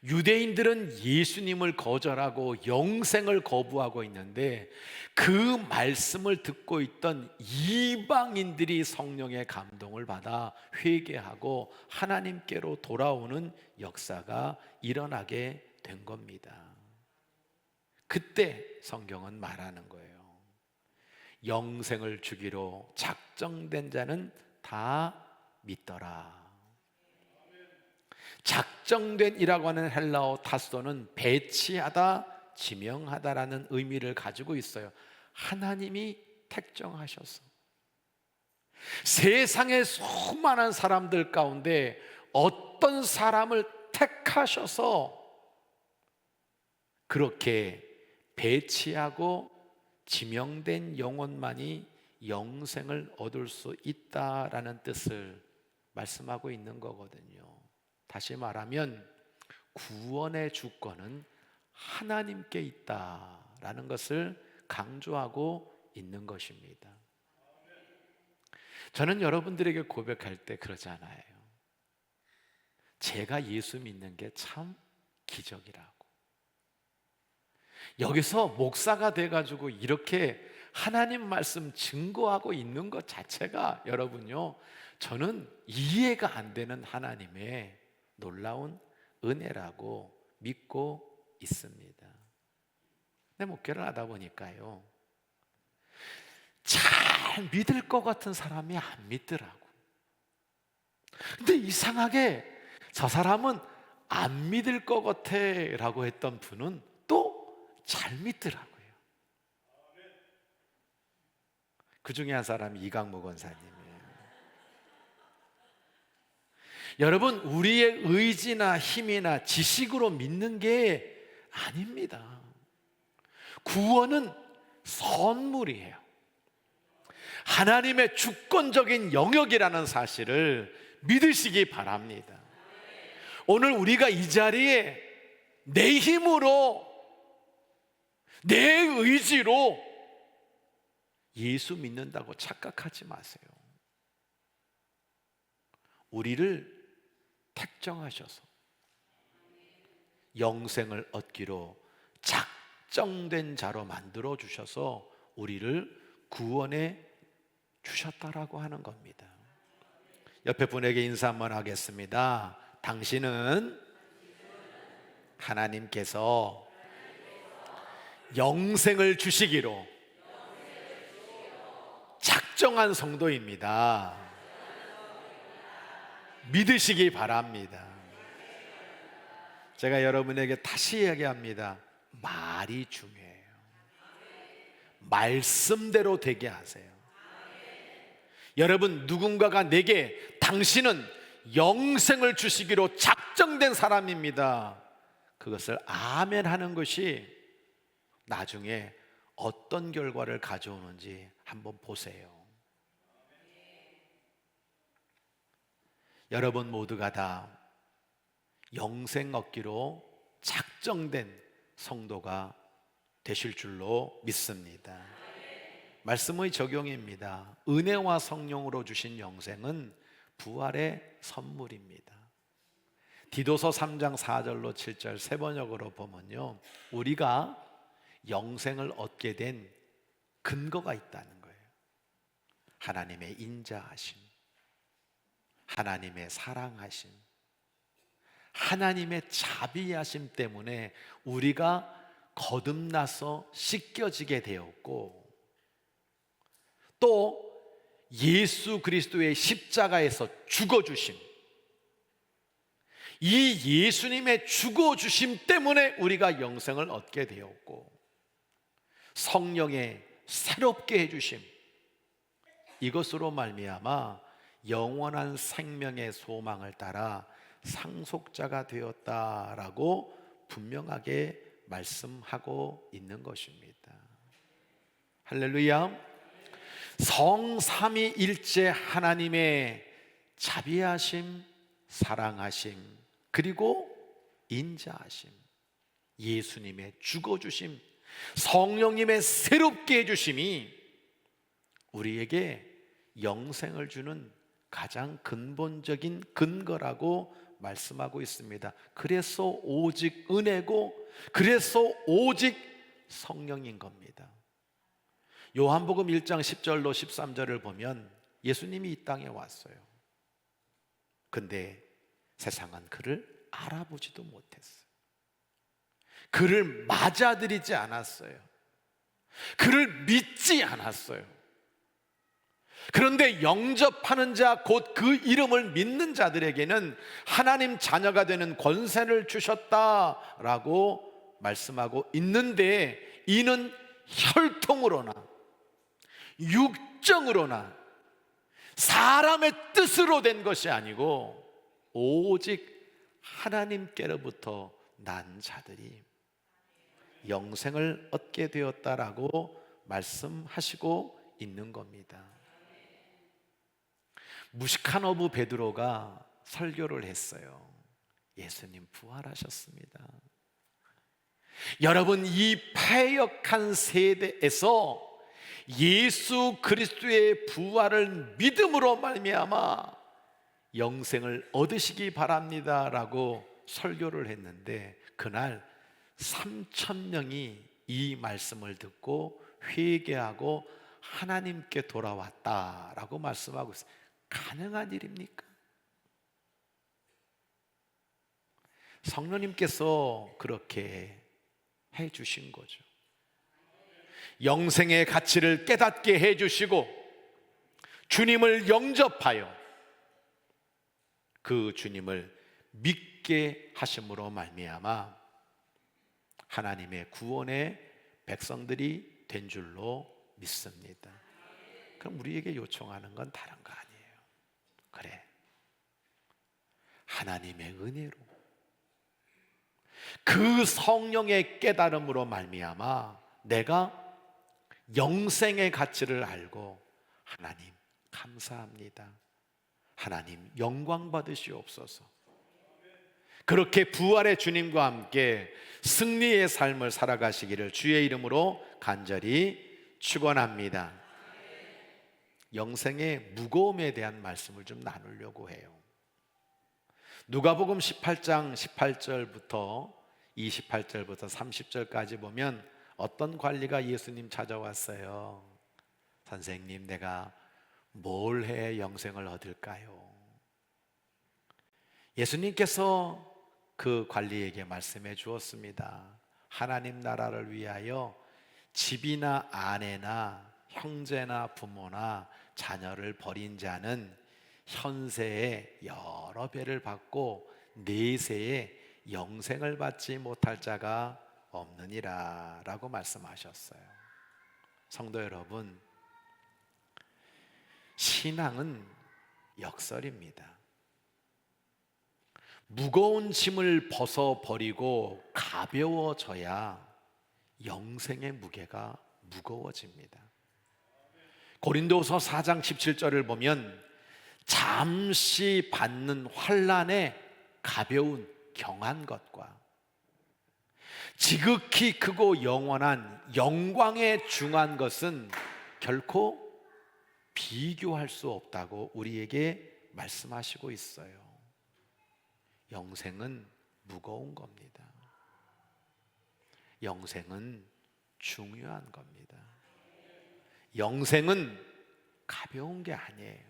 유대인들은 예수님을 거절하고 영생을 거부하고 있는데 그 말씀을 듣고 있던 이방인들이 성령의 감동을 받아 회개하고 하나님께로 돌아오는 역사가 일어나게 된 겁니다. 그때 성경은 말하는 거예요. 영생을 주기로 작정된 자는 다 믿더라. 작정된이라고 하는 헬라어 타소는 배치하다, 지명하다라는 의미를 가지고 있어요. 하나님이 택정하셔서 세상의 수많은 사람들 가운데 어떤 사람을 택하셔서 그렇게 배치하고 지명된 영혼만이 영생을 얻을 수 있다라는 뜻을 말씀하고 있는 거거든요. 다시 말하면 구원의 주권은 하나님께 있다라는 것을 강조하고 있는 것입니다. 저는 여러분들에게 고백할 때 그러잖아요. 제가 예수 믿는 게 참 기적이라고. 여기서 목사가 돼가지고 이렇게 하나님 말씀 증거하고 있는 것 자체가 여러분요, 저는 이해가 안 되는 하나님의 놀라운 은혜라고 믿고 있습니다. 내 목회를 하다 보니까요, 잘 믿을 것 같은 사람이 안 믿더라고. 근데 이상하게 저 사람은 안 믿을 것 같아 라고 했던 분은 또 잘 믿더라고요. 그 중에 한 사람이 이강목 원사님이에요. 여러분, 우리의 의지나 힘이나 지식으로 믿는 게 아닙니다. 구원은 선물이에요. 하나님의 주권적인 영역이라는 사실을 믿으시기 바랍니다. 오늘 우리가 이 자리에 내 힘으로, 내 의지로 예수 믿는다고 착각하지 마세요. 우리를 택정하셔서 영생을 얻기로 작정된 자로 만들어 주셔서 우리를 구원해 주셨다라고 하는 겁니다. 옆에 분에게 인사 한번 하겠습니다. 당신은 하나님께서 영생을 주시기로 작정한 성도입니다. 믿으시기 바랍니다. 제가 여러분에게 다시 이야기합니다. 말이 중요해요. 말씀대로 되게 하세요. 여러분, 누군가가 내게 당신은 영생을 주시기로 작정된 사람입니다, 그것을 아멘 하는 것이 나중에 어떤 결과를 가져오는지 한번 보세요. 여러분 모두가 다 영생 얻기로 작정된 성도가 되실 줄로 믿습니다. 말씀의 적용입니다. 은혜와 성령으로 주신 영생은 부활의 선물입니다. 디도서 3장 4절로 7절 세 번역으로 보면요, 우리가 영생을 얻게 된 근거가 있다는 거예요. 하나님의 인자하심, 하나님의 사랑하심, 하나님의 자비하심 때문에 우리가 거듭나서 씻겨지게 되었고, 또 예수 그리스도의 십자가에서 죽어주심, 이 예수님의 죽어주심 때문에 우리가 영생을 얻게 되었고, 성령의 새롭게 해주심, 이것으로 말미암아 영원한 생명의 소망을 따라 상속자가 되었다라고 분명하게 말씀하고 있는 것입니다. 할렐루야. 성삼위일체 하나님의 자비하심, 사랑하심, 그리고 인자하심, 예수님의 죽어주심, 성령님의 새롭게 해주심이 우리에게 영생을 주는 가장 근본적인 근거라고 말씀하고 있습니다. 그래서 오직 은혜고, 그래서 오직 성령인 겁니다. 요한복음 1장 10절로 13절을 보면 예수님이 이 땅에 왔어요. 근데 세상은 그를 알아보지도 못했어요. 그를 맞아들이지 않았어요. 그를 믿지 않았어요. 그런데 영접하는 자, 곧 그 이름을 믿는 자들에게는 하나님 자녀가 되는 권세를 주셨다라고 말씀하고 있는데, 이는 혈통으로나 육정으로나 사람의 뜻으로 된 것이 아니고 오직 하나님께로부터 난 자들이 영생을 얻게 되었다라고 말씀하시고 있는 겁니다. 무식한 어부 베드로가 설교를 했어요. 예수님 부활하셨습니다. 여러분, 이 패역한 세대에서 예수 그리스도의 부활을 믿음으로 말미암아 영생을 얻으시기 바랍니다라고 설교를 했는데, 그날 3,000명이 이 말씀을 듣고 회개하고 하나님께 돌아왔다라고 말씀하고 있어요. 가능한 일입니까? 성령님께서 그렇게 해 주신 거죠. 영생의 가치를 깨닫게 해 주시고, 주님을 영접하여 그 주님을 믿게 하심으로 말미암아 하나님의 구원의 백성들이 된 줄로 믿습니다. 그럼 우리에게 요청하는 건 다른 거 아니에요. 그래, 하나님의 은혜로 그 성령의 깨달음으로 말미암아 내가 영생의 가치를 알고, 하나님 감사합니다, 하나님 영광 받으시옵소서, 그렇게 부활의 주님과 함께 승리의 삶을 살아가시기를 주의 이름으로 간절히 축원합니다. 영생의 무거움에 대한 말씀을 좀 나누려고 해요. 누가복음 18장 18절부터 28절부터 30절까지 보면 어떤 관리가 예수님 찾아왔어요. 선생님, 내가 뭘 해야 영생을 얻을까요? 예수님께서 그 관리에게 말씀해 주었습니다. 하나님 나라를 위하여 집이나 아내나 형제나 부모나 자녀를 버린 자는 현세에 여러 배를 받고 내세에 영생을 받지 못할 자가 없느니라 라고 말씀하셨어요. 성도 여러분, 신앙은 역설입니다. 무거운 짐을 벗어버리고 가벼워져야 영생의 무게가 무거워집니다. 고린도서 4장 17절을 보면 잠시 받는 환난에 가벼운 경한 것과 지극히 크고 영원한 영광에 중한 것은 결코 비교할 수 없다고 우리에게 말씀하시고 있어요. 영생은 무거운 겁니다. 영생은 중요한 겁니다. 영생은 가벼운 게 아니에요.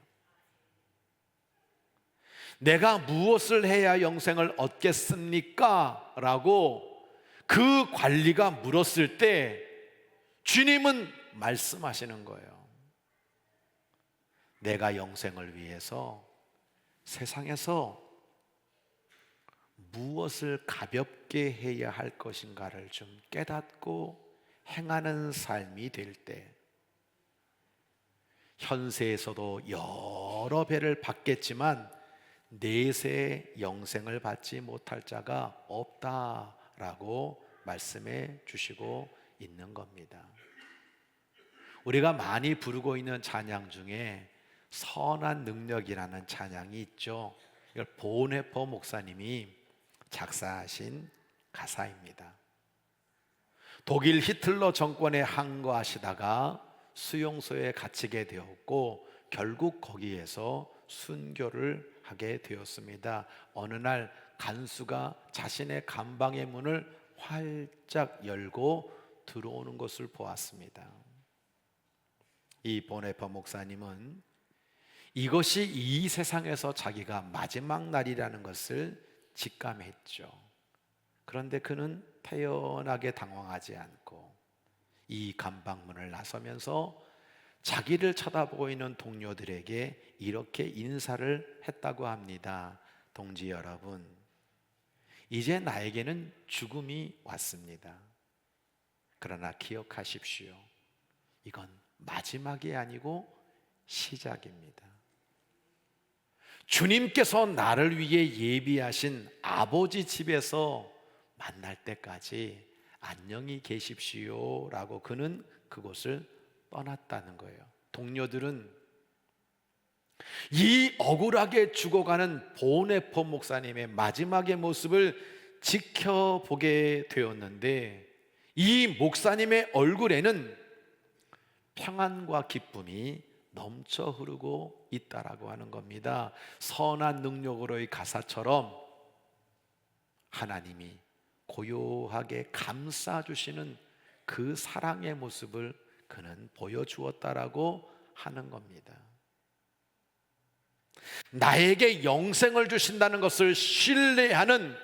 내가 무엇을 해야 영생을 얻겠습니까? 라고 그 관리가 물었을 때 주님은 말씀하시는 거예요. 내가 영생을 위해서 세상에서 무엇을 가볍게 해야 할 것인가를 좀 깨닫고 행하는 삶이 될 때 현세에서도 여러 배를 받겠지만 내세 영생을 받지 못할 자가 없다라고 말씀해 주시고 있는 겁니다. 우리가 많이 부르고 있는 찬양 중에 선한 능력이라는 찬양이 있죠. 이걸 보네퍼 목사님이 작사하신 가사입니다. 독일 히틀러 정권에 항거하시다가 수용소에 갇히게 되었고 결국 거기에서 순교를 하게 되었습니다. 어느 날 간수가 자신의 감방의 문을 활짝 열고 들어오는 것을 보았습니다. 이 보네퍼 목사님은 이것이 이 세상에서 자기가 마지막 날이라는 것을 직감했죠. 그런데 그는 태연하게 당황하지 않고 이 감방문을 나서면서 자기를 쳐다보고 있는 동료들에게 이렇게 인사를 했다고 합니다. 동지 여러분, 이제 나에게는 죽음이 왔습니다. 그러나 기억하십시오. 이건 마지막이 아니고 시작입니다. 주님께서 나를 위해 예비하신 아버지 집에서 만날 때까지 안녕히 계십시오 라고 그는 그곳을 떠났다는 거예요. 동료들은 이 억울하게 죽어가는 보네퍼 목사님의 마지막의 모습을 지켜보게 되었는데 이 목사님의 얼굴에는 평안과 기쁨이 넘쳐 흐르고 있다라고 하는 겁니다. 선한 능력으로의 가사처럼 하나님이 고요하게 감싸주시는 그 사랑의 모습을 그는 보여주었다라고 하는 겁니다. 나에게 영생을 주신다는 것을 신뢰하는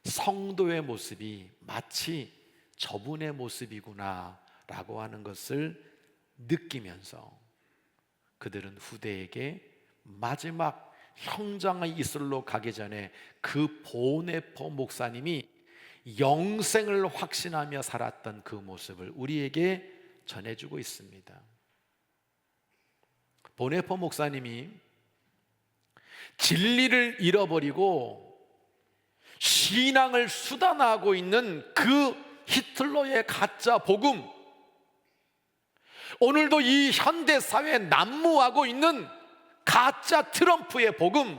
성도의 모습이 마치 저분의 모습이구나 라고 하는 것을 느끼면서 그들은 후대에게 마지막 형장의 이슬로 가기 전에 그 보네퍼 목사님이 영생을 확신하며 살았던 그 모습을 우리에게 전해주고 있습니다. 보네퍼 목사님이 진리를 잃어버리고 신앙을 수단화하고 있는 그 히틀러의 가짜 복음, 오늘도 이 현대사회에 난무하고 있는 가짜 트럼프의 복음,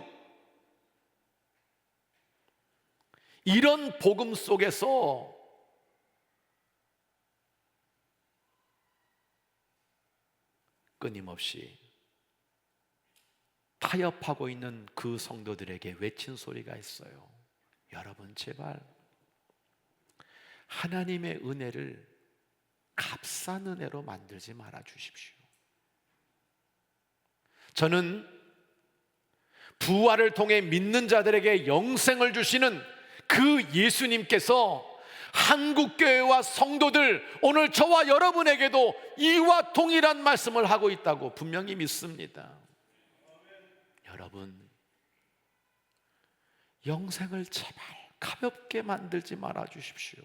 이런 복음 속에서 끊임없이 타협하고 있는 그 성도들에게 외친 소리가 있어요. 여러분, 제발 하나님의 은혜를 값싼 은혜로 만들지 말아 주십시오. 저는 부활을 통해 믿는 자들에게 영생을 주시는 그 예수님께서 한국교회와 성도들, 오늘 저와 여러분에게도 이와 동일한 말씀을 하고 있다고 분명히 믿습니다. 여러분, 영생을 제발 가볍게 만들지 말아 주십시오.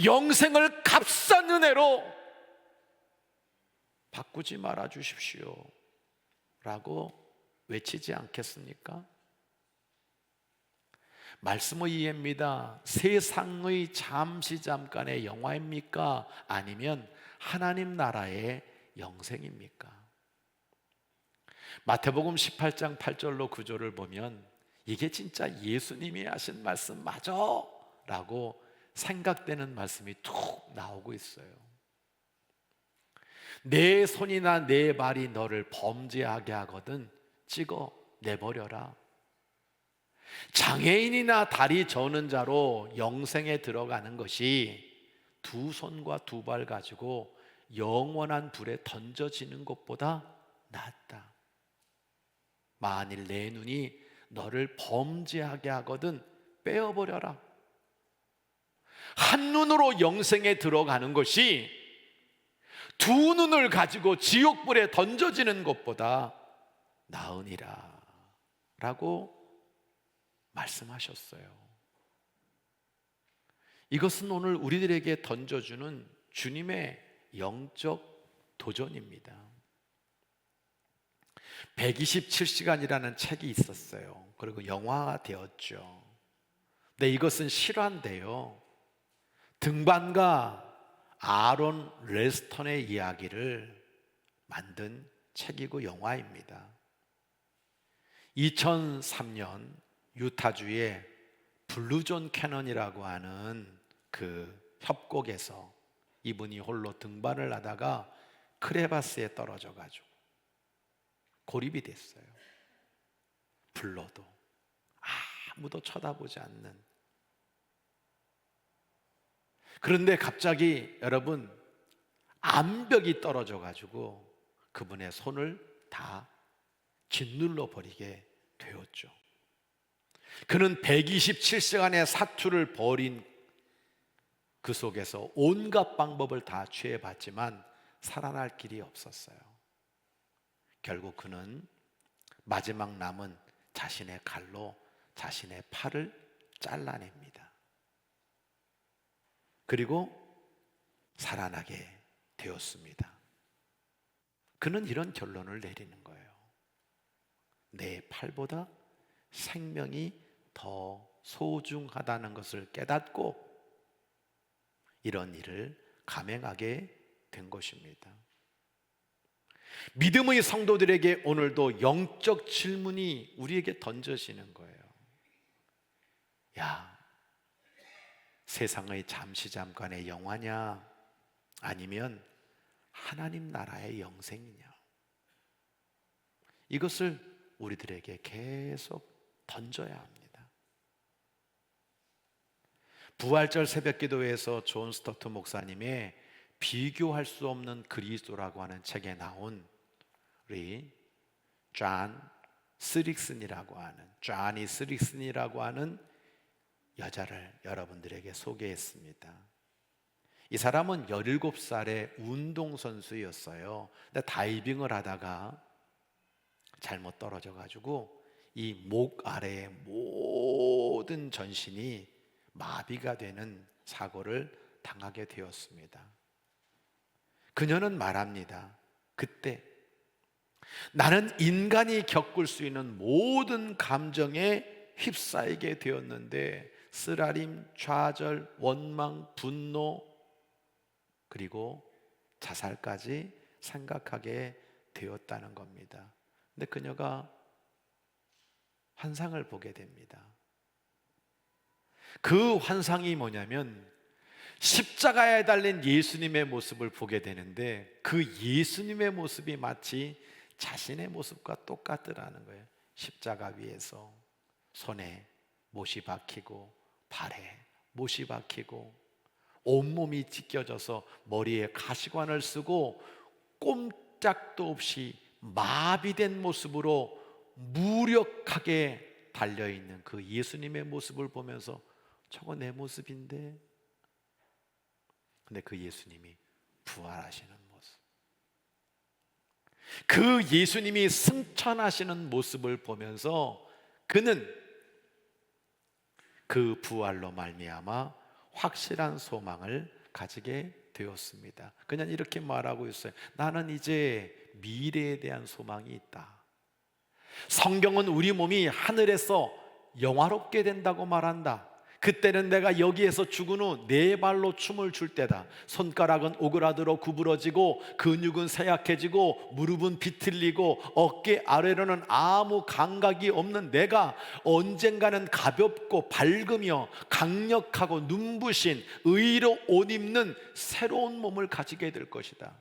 영생을 값싼 은혜로 바꾸지 말아 주십시오 라고 외치지 않겠습니까? 말씀의 이해입니다. 세상의 잠시 잠깐의 영화입니까? 아니면 하나님 나라의 영생입니까? 마태복음 18장 8절로 9절을 보면 이게 진짜 예수님이 하신 말씀 맞아? 라고 생각되는 말씀이 툭 나오고 있어요. 내 손이나 내 발이 너를 범죄하게 하거든 찍어 내버려라. 장애인이나 다리 저는 자로 영생에 들어가는 것이 두 손과 두 발 가지고 영원한 불에 던져지는 것보다 낫다. 만일 내 눈이 너를 범죄하게 하거든 빼어버려라. 한 눈으로 영생에 들어가는 것이 두 눈을 가지고 지옥불에 던져지는 것보다 나으니라 라고 말씀하셨어요. 이것은 오늘 우리들에게 던져주는 주님의 영적 도전입니다. 127시간이라는 책이 있었어요. 그리고 영화가 되었죠. 근데 이것은 실화인데요, 등반가 아론 레스턴의 이야기를 만든 책이고 영화입니다. 2003년 유타주의 블루존 캐넌이라고 하는 그 협곡에서 이분이 홀로 등반을 하다가 크레바스에 떨어져 가지고 고립이 됐어요. 불러도 아무도 쳐다보지 않는. 그런데 갑자기 여러분 암벽이 떨어져 가지고 그분의 손을 다 짓눌러 버리게 되었죠. 그는 127시간의 사투를 벌인 그 속에서 온갖 방법을 다 취해봤지만 살아날 길이 없었어요. 결국 그는 마지막 남은 자신의 칼로 자신의 팔을 잘라냅니다. 그리고 살아나게 되었습니다. 그는 이런 결론을 내리는 거예요. 내 팔보다 생명이 더 소중하다는 것을 깨닫고 이런 일을 감행하게 된 것입니다. 믿음의 성도들에게 오늘도 영적 질문이 우리에게 던져지는 거예요. 야, 세상의 잠시 잠깐의 영화냐 아니면 하나님 나라의 영생이냐? 이것을 우리들에게 계속 던져야 합니다. 부활절 새벽기도회에서 존 스토트 목사님의 비교할 수 없는 그리스도라고 하는 책에 나온 우리 존이 스릭슨이라고 하는 여자를 여러분들에게 소개했습니다. 이 사람은 17살의 운동선수였어요. 근데 다이빙을 하다가 잘못 떨어져 가지고 이 목 아래의 모든 전신이 마비가 되는 사고를 당하게 되었습니다. 그녀는 말합니다. 그때 나는 인간이 겪을 수 있는 모든 감정에 휩싸이게 되었는데 쓰라림, 좌절, 원망, 분노 그리고 자살까지 생각하게 되었다는 겁니다. 근데 그녀가 환상을 보게 됩니다. 그 환상이 뭐냐면 십자가에 달린 예수님의 모습을 보게 되는데 그 예수님의 모습이 마치 자신의 모습과 똑같더라는 거예요. 십자가 위에서 손에 못이 박히고 발에 못이 박히고 온몸이 찢겨져서 머리에 가시관을 쓰고 꼼짝도 없이 마비된 모습으로 무력하게 달려있는 그 예수님의 모습을 보면서 저거 내 모습인데. 근데 그 예수님이 부활하시는 모습, 그 예수님이 승천하시는 모습을 보면서 그는 그 부활로 말미암아 확실한 소망을 가지게 되었습니다. 그냥 이렇게 말하고 있어요. 나는 이제 미래에 대한 소망이 있다. 성경은 우리 몸이 하늘에서 영화롭게 된다고 말한다. 그때는 내가 여기에서 죽은 후 네 발로 춤을 출 때다. 손가락은 오그라들어 구부러지고 근육은 쇠약해지고 무릎은 비틀리고 어깨 아래로는 아무 감각이 없는 내가 언젠가는 가볍고 밝으며 강력하고 눈부신 의로 옷 입는 새로운 몸을 가지게 될 것이다.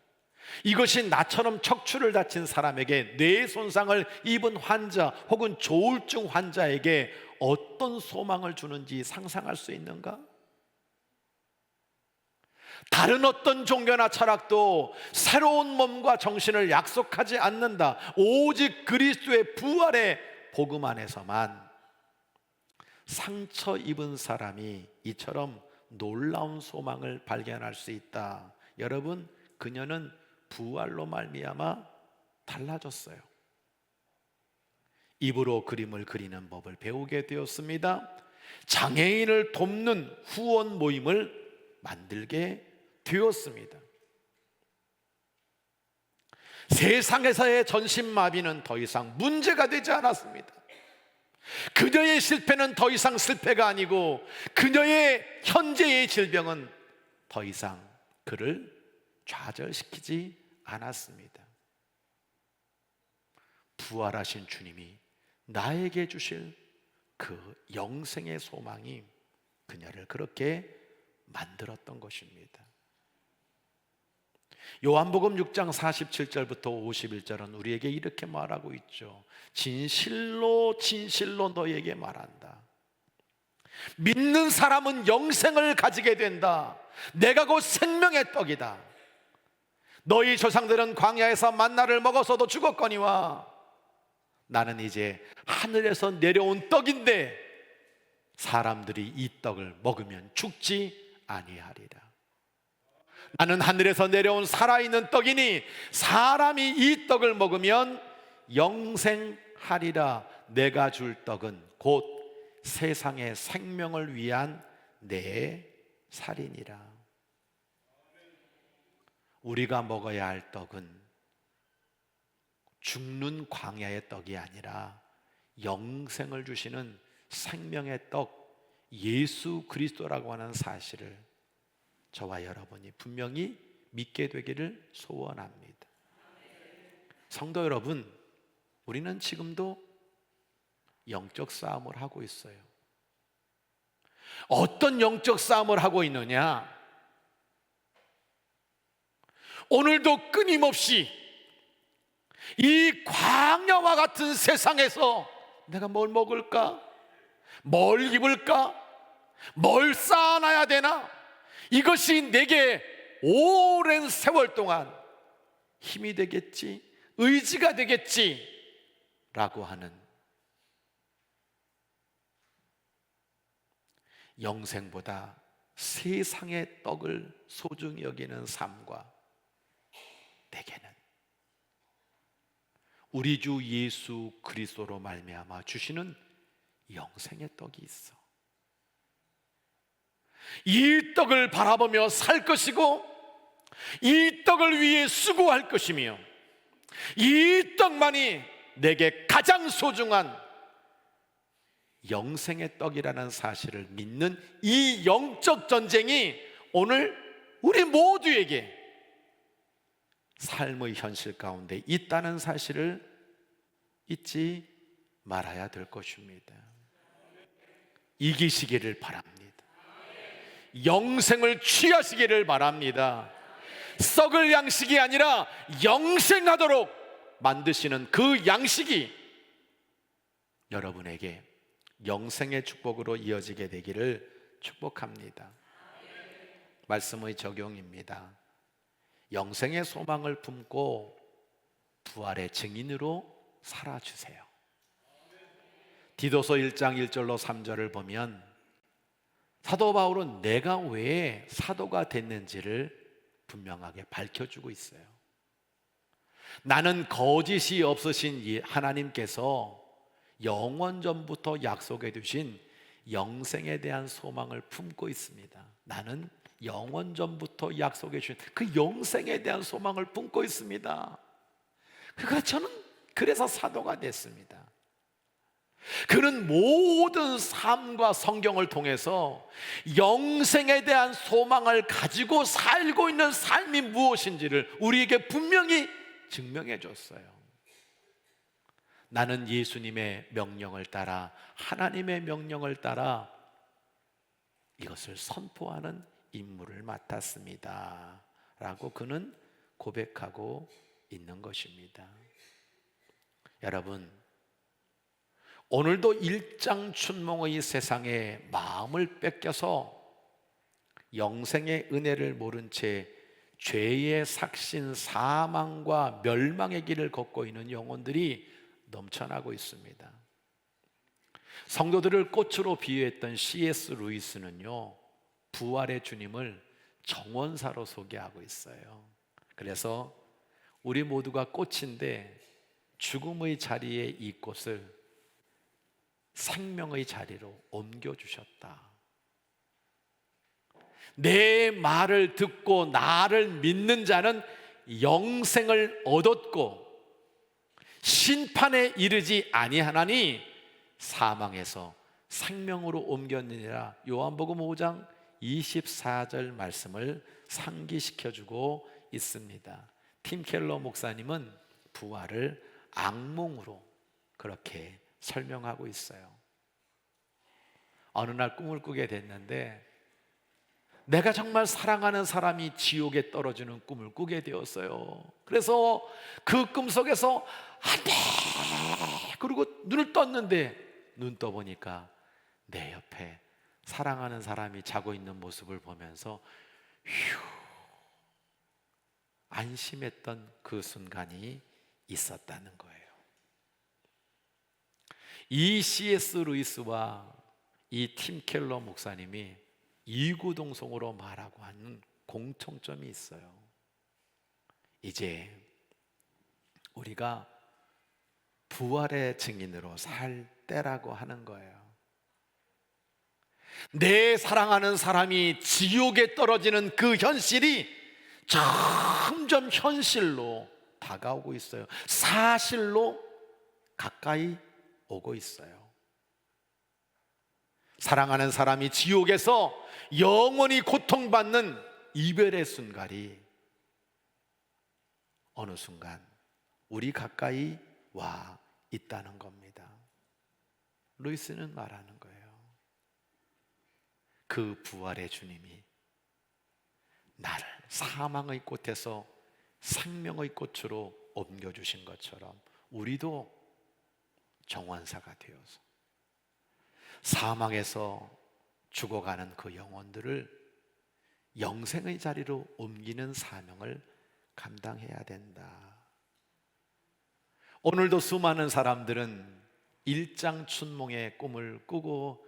이것이 나처럼 척추를 다친 사람에게, 뇌 손상을 입은 환자 혹은 조울증 환자에게 어떤 소망을 주는지 상상할 수 있는가? 다른 어떤 종교나 철학도 새로운 몸과 정신을 약속하지 않는다. 오직 그리스도의 부활의 복음 안에서만 상처 입은 사람이 이처럼 놀라운 소망을 발견할 수 있다. 여러분, 그녀는 부활로 말미암아 달라졌어요. 입으로 그림을 그리는 법을 배우게 되었습니다. 장애인을 돕는 후원 모임을 만들게 되었습니다. 세상에서의 전신마비는 더 이상 문제가 되지 않았습니다. 그녀의 실패는 더 이상 실패가 아니고 그녀의 현재의 질병은 더 이상 그를 좌절시키지 않았습니다. 부활하신 주님이 나에게 주실 그 영생의 소망이 그녀를 그렇게 만들었던 것입니다. 요한복음 6장 47절부터 51절은 우리에게 이렇게 말하고 있죠. 진실로 진실로 너에게 말한다. 믿는 사람은 영생을 가지게 된다. 내가 곧 생명의 떡이다. 너희 조상들은 광야에서 만나를 먹어서도 죽었거니와 나는 이제 하늘에서 내려온 떡인데 사람들이 이 떡을 먹으면 죽지 아니하리라. 나는 하늘에서 내려온 살아있는 떡이니 사람이 이 떡을 먹으면 영생하리라. 내가 줄 떡은 곧 세상의 생명을 위한 내 살이니라. 우리가 먹어야 할 떡은 죽는 광야의 떡이 아니라 영생을 주시는 생명의 떡 예수 그리스도라고 하는 사실을 저와 여러분이 분명히 믿게 되기를 소원합니다. 성도 여러분, 우리는 지금도 영적 싸움을 하고 있어요. 어떤 영적 싸움을 하고 있느냐? 오늘도 끊임없이 이 광야와 같은 세상에서 내가 뭘 먹을까? 뭘 입을까? 뭘 쌓아놔야 되나? 이것이 내게 오랜 세월 동안 힘이 되겠지, 의지가 되겠지 라고 하는 영생보다 세상의 떡을 소중히 여기는 삶과 내게는 우리 주 예수 그리스도로 말미암아 주시는 영생의 떡이 있어. 이 떡을 바라보며 살 것이고 이 떡을 위해 수고할 것이며 이 떡만이 내게 가장 소중한 영생의 떡이라는 사실을 믿는 이 영적 전쟁이 오늘 우리 모두에게 삶의 현실 가운데 있다는 사실을 잊지 말아야 될 것입니다. 이기시기를 바랍니다. 영생을 취하시기를 바랍니다. 썩을 양식이 아니라 영생하도록 만드시는 그 양식이 여러분에게 영생의 축복으로 이어지게 되기를 축복합니다. 말씀의 적용입니다. 영생의 소망을 품고 부활의 증인으로 살아주세요. 디도서 1장 1절로 3절을 보면 사도 바울은 내가 왜 사도가 됐는지를 분명하게 밝혀주고 있어요. 나는 거짓이 없으신 하나님께서 영원전부터 약속해 두신 영생에 대한 소망을 품고 있습니다. 나는 영원전부터 약속해 주신 그 영생에 대한 소망을 품고 있습니다. 그러니까 저는 그래서 사도가 됐습니다. 그는 모든 삶과 성경을 통해서 영생에 대한 소망을 가지고 살고 있는 삶이 무엇인지를 우리에게 분명히 증명해 줬어요. 나는 예수님의 명령을 따라, 하나님의 명령을 따라 이것을 선포하는 임무를 맡았습니다 라고 그는 고백하고 있는 것입니다. 여러분, 오늘도 일장춘몽의 세상에 마음을 뺏겨서 영생의 은혜를 모른 채 죄의 삭신, 사망과 멸망의 길을 걷고 있는 영혼들이 넘쳐나고 있습니다. 성도들을 꽃으로 비유했던 C.S. 루이스는요, 부활의 주님을 정원사로 소개하고 있어요. 그래서 우리 모두가 꽃인데 죽음의 자리에 이 꽃을 생명의 자리로 옮겨주셨다. 내 말을 듣고 나를 믿는 자는 영생을 얻었고 심판에 이르지 아니하나니 사망에서 생명으로 옮겼느니라. 요한복음 5장 24절 말씀을 상기시켜주고 있습니다. 팀 켈러 목사님은 부활을 악몽으로 그렇게 설명하고 있어요. 어느 날 꿈을 꾸게 됐는데 내가 정말 사랑하는 사람이 지옥에 떨어지는 꿈을 꾸게 되었어요. 그래서 그 꿈 속에서 안 돼! 그리고 눈을 떴는데 눈 떠보니까 내 옆에 사랑하는 사람이 자고 있는 모습을 보면서 휴, 안심했던 그 순간이 있었다는 거예요. 이 C.S. 루이스와 이 팀 켈러 목사님이 이구동성으로 말하고 하는 공통점이 있어요. 이제 우리가 부활의 증인으로 살 때라고 하는 거예요. 내 사랑하는 사람이 지옥에 떨어지는 그 현실이 점점 현실로 다가오고 있어요. 사실로 가까이 오고 있어요. 사랑하는 사람이 지옥에서 영원히 고통받는 이별의 순간이 어느 순간 우리 가까이 와 있다는 겁니다. 루이스는 말하는 거예요. 그 부활의 주님이 나를 사망의 꽃에서 생명의 꽃으로 옮겨주신 것처럼 우리도 정원사가 되어서 사망에서 죽어가는 그 영혼들을 영생의 자리로 옮기는 사명을 감당해야 된다. 오늘도 수많은 사람들은 일장춘몽의 꿈을 꾸고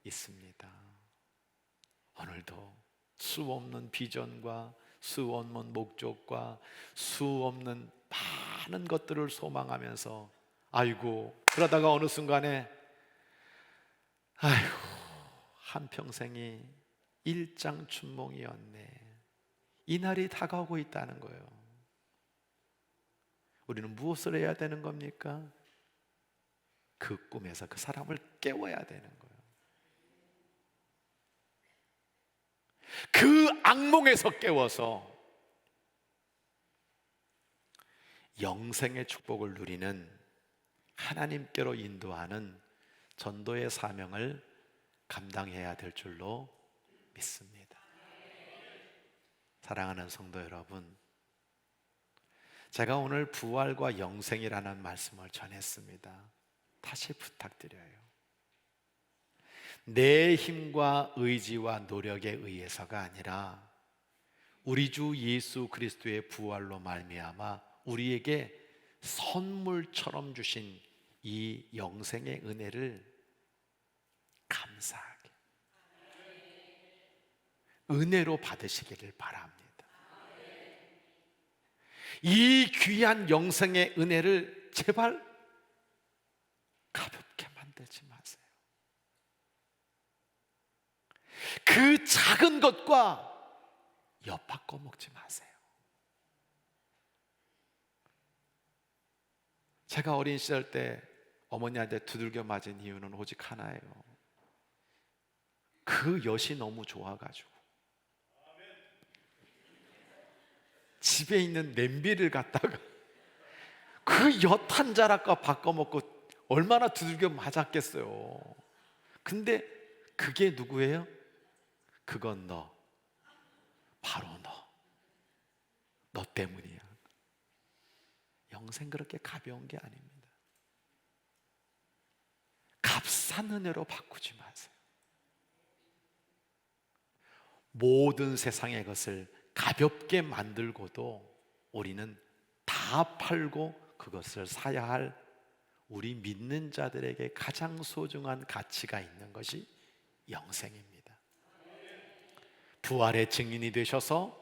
있습니다. 오늘도 수없는 비전과 수없는 목적과 수없는 많은 것들을 소망하면서 아이고 그러다가 어느 순간에 아이고 한평생이 일장춘몽이었네. 이 날이 다가오고 있다는 거예요. 우리는 무엇을 해야 되는 겁니까? 그 꿈에서 그 사람을 깨워야 되는 거예요. 그 악몽에서 깨워서 영생의 축복을 누리는 하나님께로 인도하는 전도의 사명을 감당해야 될 줄로 믿습니다. 사랑하는 성도 여러분, 제가 오늘 부활과 영생이라는 말씀을 전했습니다. 다시 부탁드려요. 내 힘과 의지와 노력에 의해서가 아니라 우리 주 예수 그리스도의 부활로 말미암아 우리에게 선물처럼 주신 이 영생의 은혜를 감사하게 은혜로 받으시기를 바랍니다. 이 귀한 영생의 은혜를 제발 가볍게 만들지 마세요. 그 작은 것과 엿바꿔 먹지 마세요. 제가 어린 시절 때 어머니한테 두들겨 맞은 이유는 오직 하나예요. 그 엿이 너무 좋아가지고 집에 있는 냄비를 갖다가 그 엿 한 자락과 바꿔 먹고 얼마나 두들겨 맞았겠어요. 근데 그게 누구예요? 그건 너, 바로 너 때문이야. 영생 그렇게 가벼운 게 아닙니다. 값싼 은혜로 바꾸지 마세요. 모든 세상의 것을 가볍게 만들고도 우리는 다 팔고 그것을 사야 할 우리 믿는 자들에게 가장 소중한 가치가 있는 것이 영생입니다. 부활의 증인이 되셔서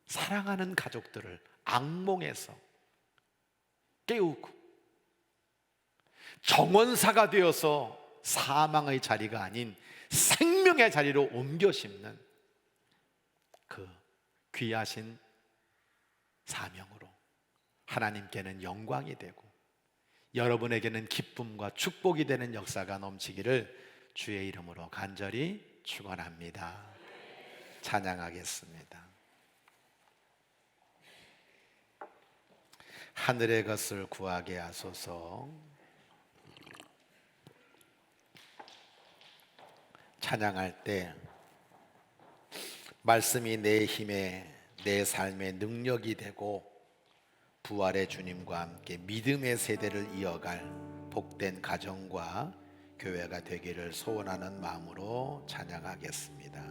사랑하는 가족들을 악몽에서 깨우고 정원사가 되어서 사망의 자리가 아닌 생명의 자리로 옮겨 심는 그 귀하신 사명으로 하나님께는 영광이 되고 여러분에게는 기쁨과 축복이 되는 역사가 넘치기를 주의 이름으로 간절히 축원합니다. 찬양하겠습니다. 하늘의 것을 구하게 하소서. 찬양할 때 말씀이 내 힘에 내 삶의 능력이 되고 부활의 주님과 함께 믿음의 세대를 이어갈 복된 가정과 교회가 되기를 소원하는 마음으로 찬양하겠습니다.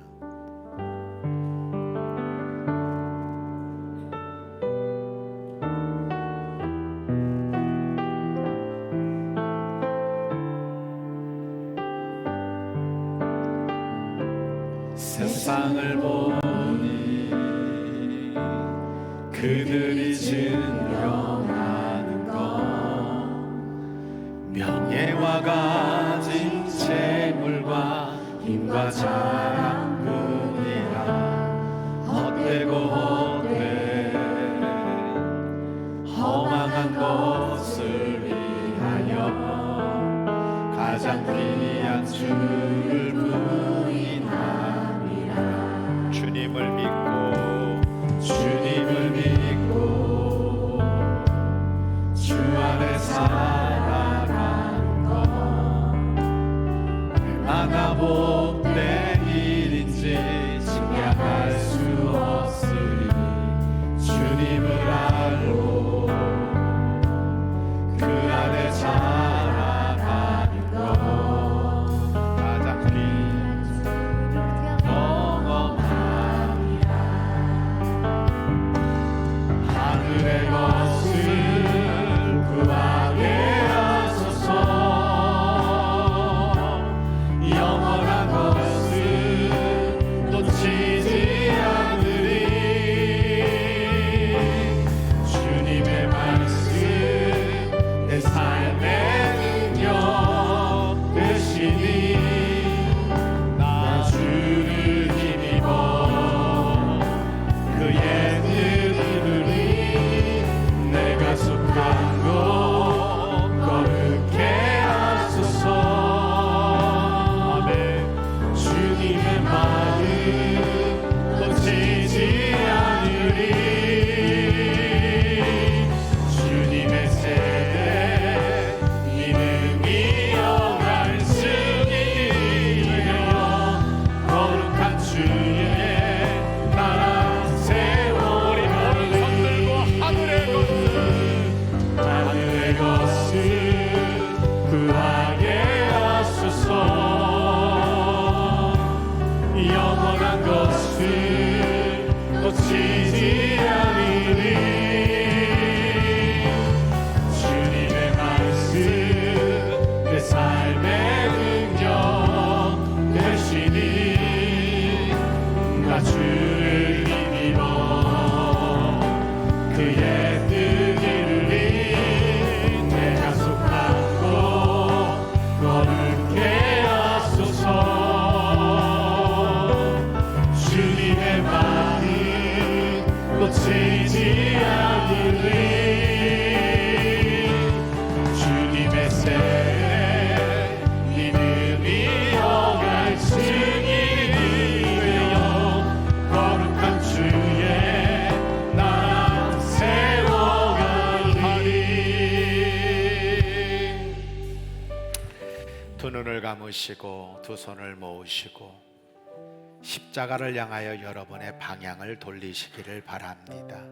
세상을 보니 그들이 증명하는 것 명예와 가진 재물과 힘과 자랑뿐이라 헛되고 헛된 허망한 것을 위하여 가장 귀한 주를 부인함이라. 주님을 믿고 주 안에 살아가는 것 얼마나 복된 일이 놓치지 않으리. 주님의 세례 믿음이 어갈 증인이 되어 거룩한 주의 나라 세워가리. 두 눈을 감으시고 두 손을 모으시고 십자가를 향하여 여러분의 방향을 돌리시기를 바랍니다.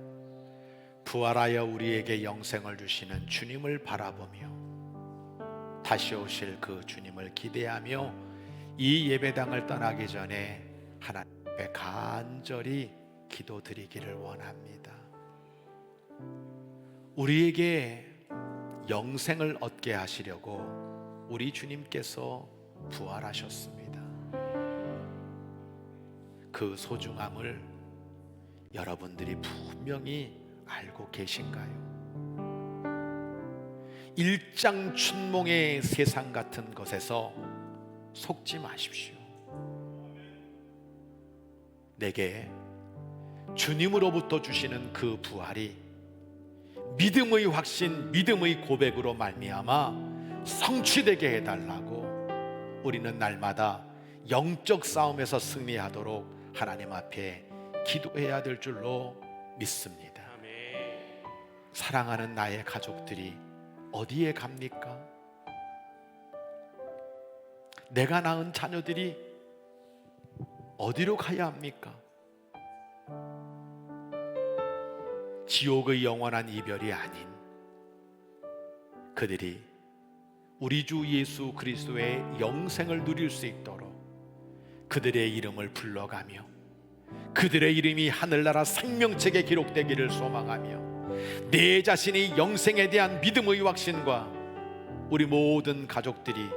부활하여 우리에게 영생을 주시는 주님을 바라보며 다시 오실 그 주님을 기대하며 이 예배당을 떠나기 전에 하나님 앞에 간절히 기도드리기를 원합니다. 우리에게 영생을 얻게 하시려고 우리 주님께서 부활하셨습니다. 그 소중함을 여러분들이 분명히 알고 계신가요? 일장춘몽의 세상 같은 것에서 속지 마십시오. 내게 주님으로부터 주시는 그 부활이 믿음의 확신, 믿음의 고백으로 말미암아 성취되게 해달라고 우리는 날마다 영적 싸움에서 승리하도록 하나님 앞에 기도해야 될 줄로 믿습니다. 사랑하는 나의 가족들이 어디에 갑니까? 내가 낳은 자녀들이 어디로 가야 합니까? 지옥의 영원한 이별이 아닌 그들이 우리 주 예수 그리스도의 영생을 누릴 수 있도록 그들의 이름을 불러가며 그들의 이름이 하늘나라 생명책에 기록되기를 소망하며 내 자신이 영생에 대한 믿음의 확신과 우리 모든 가족들이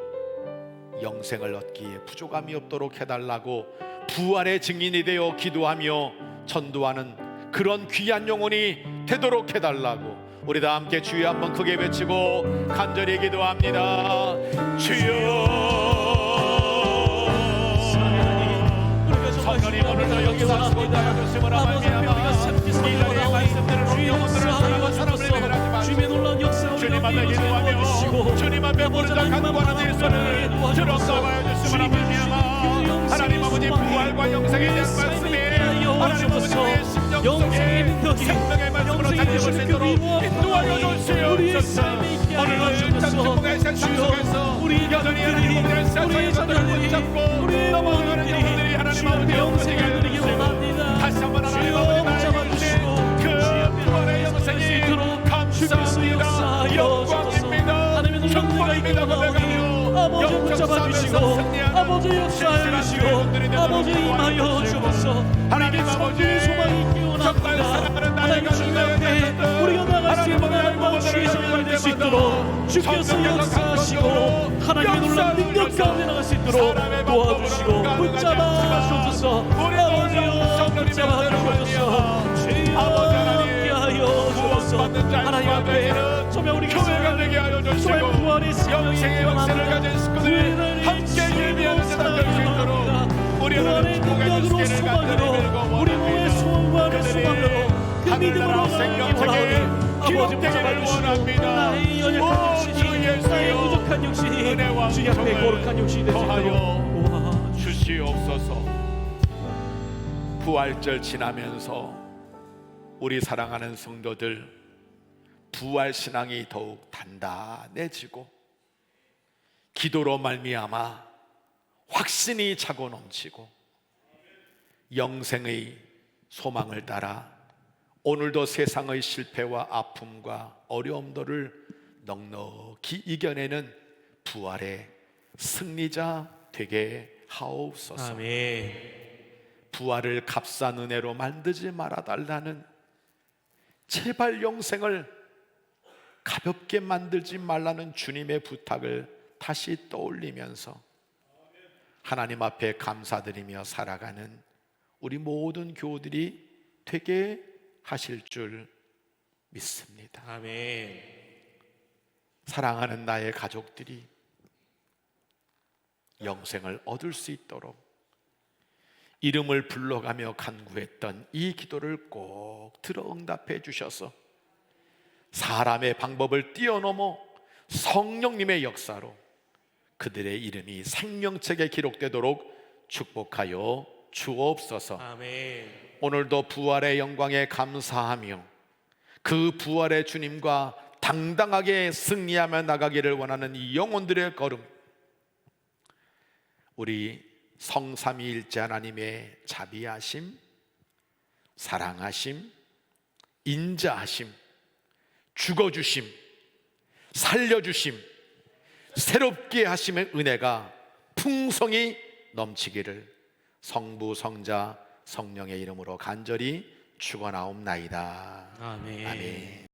영생을 얻기에 부족함이 없도록 해달라고 부활의 증인이 되어 기도하며 전도하는 그런 귀한 영혼이 되도록 해달라고 우리 다 함께 주여 한번 크게 외치고 간절히 기도합니다. 주여, 성령님 오늘도 여기서 수고하셨음을 말미암아 이 자리의 말씀들을 우리 영혼들을 사랑하는 사람을 배별하지 마시고 주님 앞에 기도하며 주님 앞에 부르짖어 간구하는 이 소리를 들었사와여 주심을 말미암아 하나님 아버지 부활과 영생에 대한 말씀이 하나님 아버지의 심령 속에 생명의 말씀으로 달려올 수 있도록 인도하여 주시옵소서. 오늘은 장충봉의 세상 속에서 여전히 하나님 아버지의 세상의 것들을 붙잡고 넘어가는 영혼들이 하나님 아버지 영생에 누리시고 다시 한번 하나님 아버지 나의 그 부활의 영생이 감사합니다. 영광입니다. 축복입니다. 고백하며 영적 싸움에서 승리하는 아버지 역사하여 주시고 아버지 임하여 주옵소서. 하나님 아버지 소망이 정말 깨어납니다. 사랑하는 나의 주님 앞에 우리가 나갈 수 있는 하나님과 주의 정말 될 수 있도록 주께서 역사하시고 하나님의 놀라운 능력 가운데 나갈 수 있도록 도와주시고 붙잡아 주옵소서. 아버지여 붙잡아 주옵소서. 주여 함께하여 주옵소서. 하나님 앞에 정말 우리 교회가 되게 하여 주시고 영생의 역사를 가진 식구들이 함께 예비하는 세상 될 수 있도록 우리 하나님 축복해 주시기를 간절히 우리 몸의 소원과 소망으로 그 믿음으로 생명책에 기록되기를 원합니다. 나의 연약한 육신이 나의 부족한 육신이 주님 앞에 거룩한 육신이 될 수 있도록 도와주시옵소서. 부활절 지나면서 우리 사랑하는 성도들 부활 신앙이 더욱 단단해지고 기도로 말미암아 확신이 차고 넘치고 영생의 소망을 따라 오늘도 세상의 실패와 아픔과 어려움들을 넉넉히 이겨내는 부활의 승리자 되게 하옵소서. 아멘. 부활을 값싼 은혜로 만들지 말아달라는 제발 영생을 가볍게 만들지 말라는 주님의 부탁을 다시 떠올리면서 하나님 앞에 감사드리며 살아가는 우리 모든 교우들이 되게 하실 줄 믿습니다. 아멘. 사랑하는 나의 가족들이 영생을 얻을 수 있도록 이름을 불러가며 간구했던 이 기도를 꼭 들어 응답해 주셔서 사람의 방법을 뛰어넘어 성령님의 역사로 그들의 이름이 생명책에 기록되도록 축복하여 주옵소서. 아멘. 오늘도 부활의 영광에 감사하며 그 부활의 주님과 당당하게 승리하며 나가기를 원하는 이 영혼들의 걸음, 우리 성삼위일체 하나님의 자비하심, 사랑하심, 인자하심, 죽어주심, 살려주심, 새롭게 하심의 은혜가 풍성히 넘치기를 성부, 성자, 성령의 이름으로 간절히 축원하옵나이다. 아멘. 아멘.